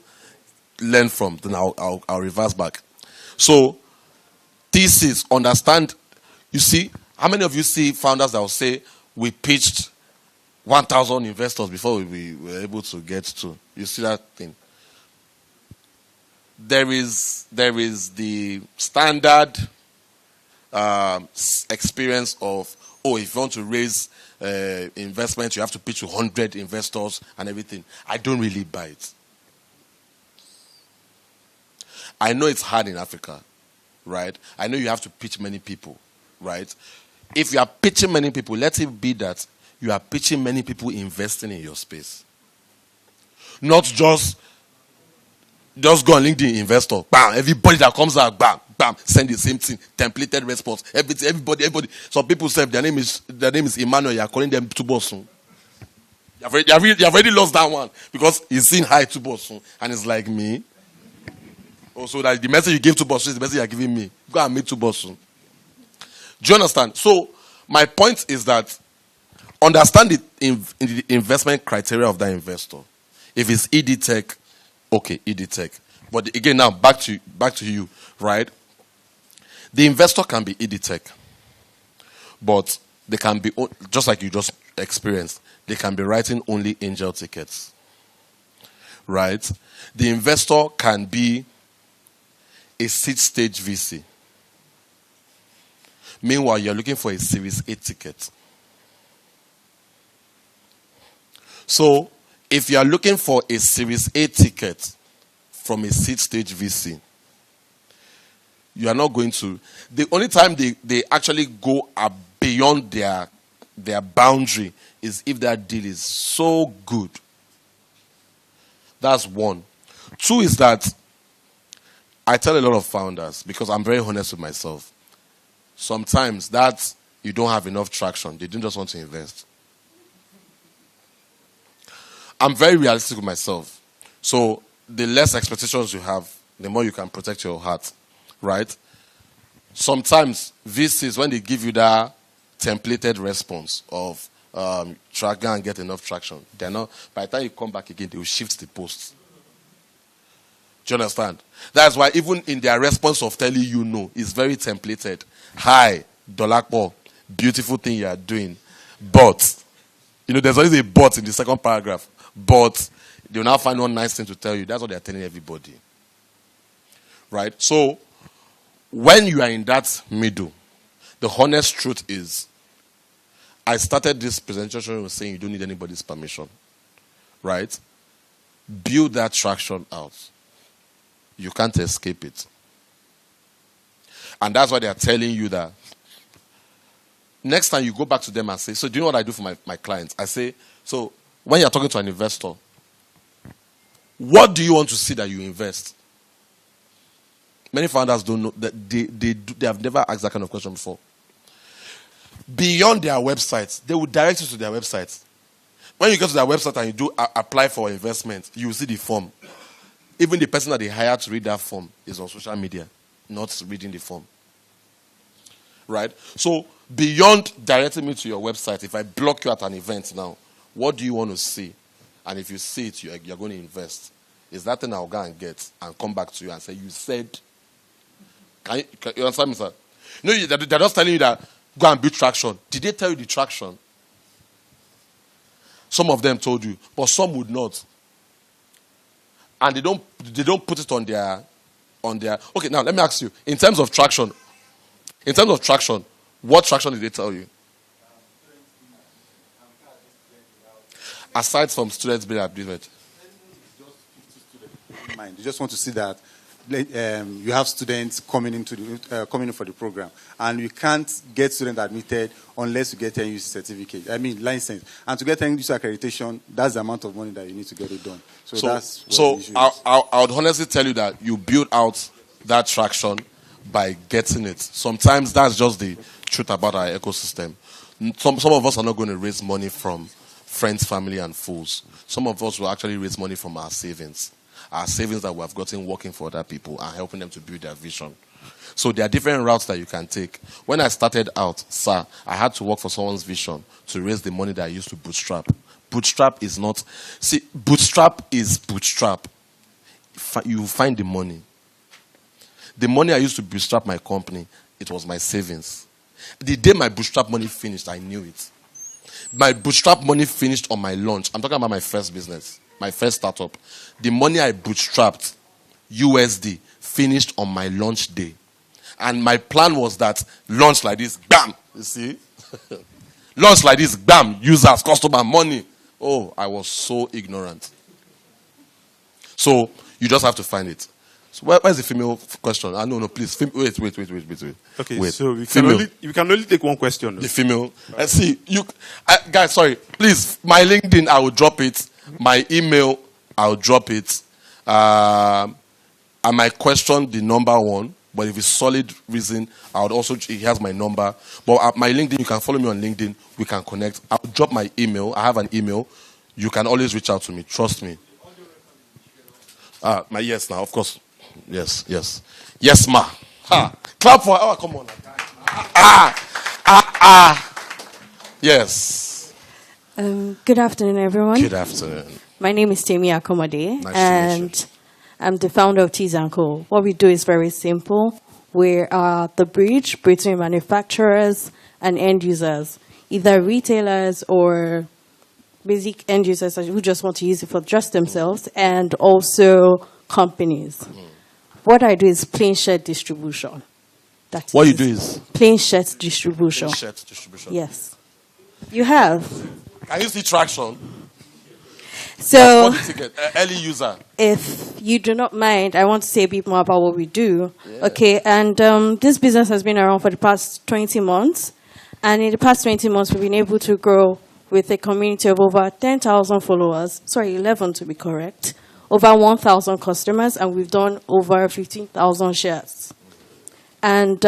learn from. Then I'll reverse back. So, thesis, understand. You see, how many of you see founders that will say we pitched 1,000 investors before we were able to get to? You see that thing? There is the standard experience of, oh, if you want to raise investment, you have to pitch to 100 investors and everything. I don't really buy it. I know it's hard in Africa, right? I know you have to pitch many people, right? If you are pitching many people, let it be that you are pitching many people investing in your space. Not just go on LinkedIn investor, bam, everybody that comes out, bam, send the same thing, templated response, everybody. Some people say their name is Emmanuel, you are calling them Tubosun. You have already lost that one because he's seen hi Tubosun and it's like me. Also, that the message you give Tubosun is the message you are giving me. Go and meet Tubosun. Do you understand? So, my point is that understand the investment criteria of that investor. If it's ED Tech, okay, ED Tech. But again, now back to you, right? The investor can be ED Tech, but they can be, just like you just experienced, they can be writing only angel tickets, right? The investor can be a seed stage VC. Meanwhile, you're looking for a Series A ticket. So, if you are looking for a Series A ticket from a seed stage VC, you are not going to. The only time they actually go beyond their boundary is if that deal is so good. That's one. Two is that I tell a lot of founders, because I'm very honest with myself, sometimes that you don't have enough traction. They didn't just want to invest. I'm very realistic with myself. So the less expectations you have, the more you can protect your heart, right? Sometimes VCs, when they give you that templated response of track and get enough traction. They're not. By the time you come back again, they will shift the posts. Do you understand? That's why even in their response of telling you no, it's very templated. Hi, Dolakpo, beautiful thing you are doing. But, there's always a but in the second paragraph. But they'll now find one nice thing to tell you. That's what they're telling everybody. Right? So, when you are in that middle, the honest truth is, I started this presentation with saying you don't need anybody's permission. Right? Build that traction out. You can't escape it. And that's why they are telling you that next time you go back to them and say, so do you know what I do for my clients? I say, so when you're talking to an investor, what do you want to see that you invest? Many founders don't know that they have never asked that kind of question before. Beyond their websites, they will direct you to their websites. When you go to their website and you do apply for investment, you will see the form. Even the person that they hired to read that form is on social media, not reading the form. Right? So, beyond directing me to your website, if I block you at an event now, what do you want to see? And if you see it, you're going to invest. Is that thing I'll go and get and come back to you and say, you said... Can you understand me, sir? They're just telling you that, go and build traction. Did they tell you the traction? Some of them told you, but some would not. And they don't put it on their. Okay, now let me ask you. In terms of traction, what traction did they tell you? Aside from students being admitted. You just want to see that you have students coming in for the program, and you can't get students admitted unless you get an user certificate. License. And to get an user accreditation, that's the amount of money that you need to get it done. So I would honestly tell you that you build out that traction by getting it. Sometimes that's just the truth about our ecosystem. Some of us are not going to raise money from friends, family, and fools. Some of us will actually raise money from our savings. Our savings that we have gotten working for other people and helping them to build their vision. So there are different routes that you can take. When I started out, sir, I had to work for someone's vision to raise the money that I used to bootstrap. Bootstrap is not... See, bootstrap is bootstrap. You find the money. The money I used to bootstrap my company, it was my savings. The day my bootstrap money finished, I knew it. My bootstrap money finished on my launch. I'm talking about my first business. My first startup. The money I bootstrapped, USD, finished on my launch day. And my plan was that launch like this, bam! You see? Launch like this, bam! Users, customer, money. Oh, I was so ignorant. So, you just have to find it. So, where's the female question? No, please. Wait. Okay, wait. so we can only take one question. The female. See, guys, sorry. Please, my LinkedIn, I will drop it. My email, I'll drop it. And my question, the number one. But if it's solid reason, I would also, he has my number. But at my LinkedIn, you can follow me on LinkedIn. We can connect. I'll drop my email. I have an email. You can always reach out to me. Trust me. My yes now, of course. Yes. Yes, ma. Ha. Clap for, come on. Yes. Good afternoon, everyone. Good afternoon. My name is Temi Akomode, Nice to meet and I'm the founder of Segun Cole. What we do is very simple. We are the bridge between manufacturers and end users, either retailers or basic end users who just want to use it for just themselves, and also companies. What I do is plain shirt distribution. What you do is? Plain shirt distribution. Plain shirt distribution. Yes. You have. Can you see traction? So, What did you get? Early user. If you do not mind, I want to say a bit more about what we do. Yeah. Okay, and this business has been around for the past 20 months. And in the past 20 months, we've been able to grow with a community of over 10,000 followers. Sorry, 11 to be correct. Over 1,000 customers, and we've done over 15,000 shares. And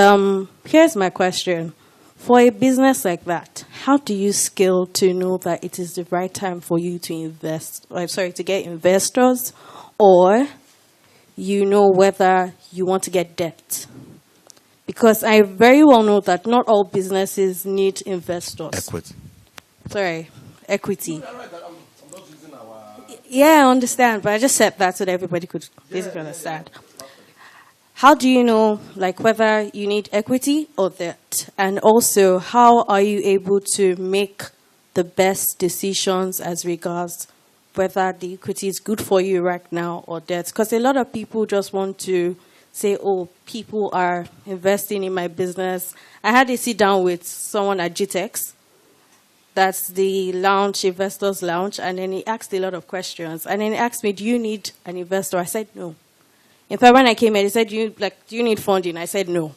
here's my question. For a business like that, how do you scale to know that it is the right time for you to invest? To get investors, or you know whether you want to get debt? Because I very well know that not all businesses need investors. Equity. Sorry, equity. Yeah, I understand, but I just said that so that everybody could basically understand. How do you know, like, whether you need equity or debt? And also, how are you able to make the best decisions as regards whether the equity is good for you right now or debt? Because a lot of people just want to say, oh, people are investing in my business. I had a sit down with someone at GTEX. That's the lounge, investors lounge. And then he asked a lot of questions. And then he asked me, do you need an investor? I said, no. In fact, when I came here, he said, do you need funding? I said, no.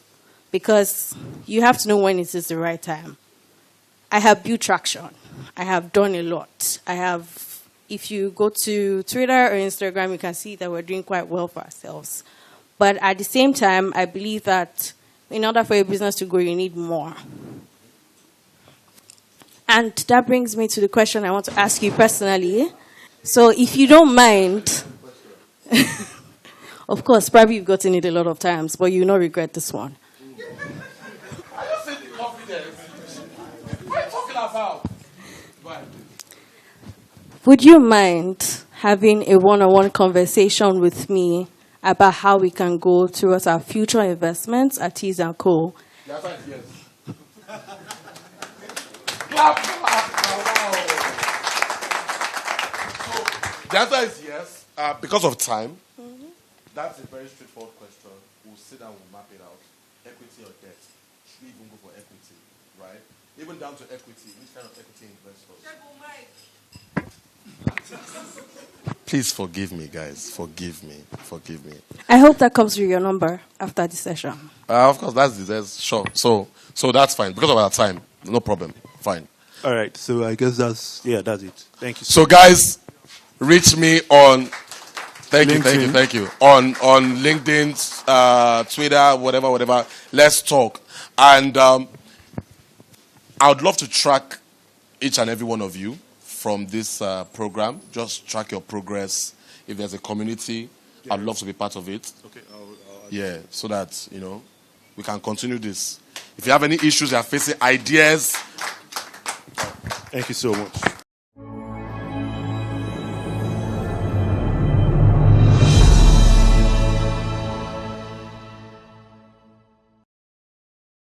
Because you have to know when it is the right time. I have built traction. I have done a lot. If you go to Twitter or Instagram, you can see that we're doing quite well for ourselves. But at the same time, I believe that in order for your business to grow, you need more. And that brings me to the question I want to ask you personally. So if you don't mind, of course, probably you've gotten it a lot of times, but you will not regret this one. I just said the confidence. What are you talking about? Would you mind having a one-on-one conversation with me about how we can go towards our future investments at Segun Cole? The answer is yes. Clap, clap, wow. So, the answer is yes. Because of time, that's a very straightforward question. We'll sit down, we'll map it out. Equity or debt? Should we even go for equity, right? Even down to equity. Which kind of equity investors? Please forgive me, guys. Forgive me. I hope that comes with your number after the session. Of course, that's sure. So that's fine. Because of our time, no problem. Fine. All right. So I guess that's it. Thank you. So guys, reach me on thank you. On LinkedIn, Twitter, whatever. Let's talk. And I would love to track each and every one of you from this program. Just track your progress. If there's a community, I'd love to be part of it. Okay. So that, we can continue this. If you have any issues you are facing, ideas. Thank you so much.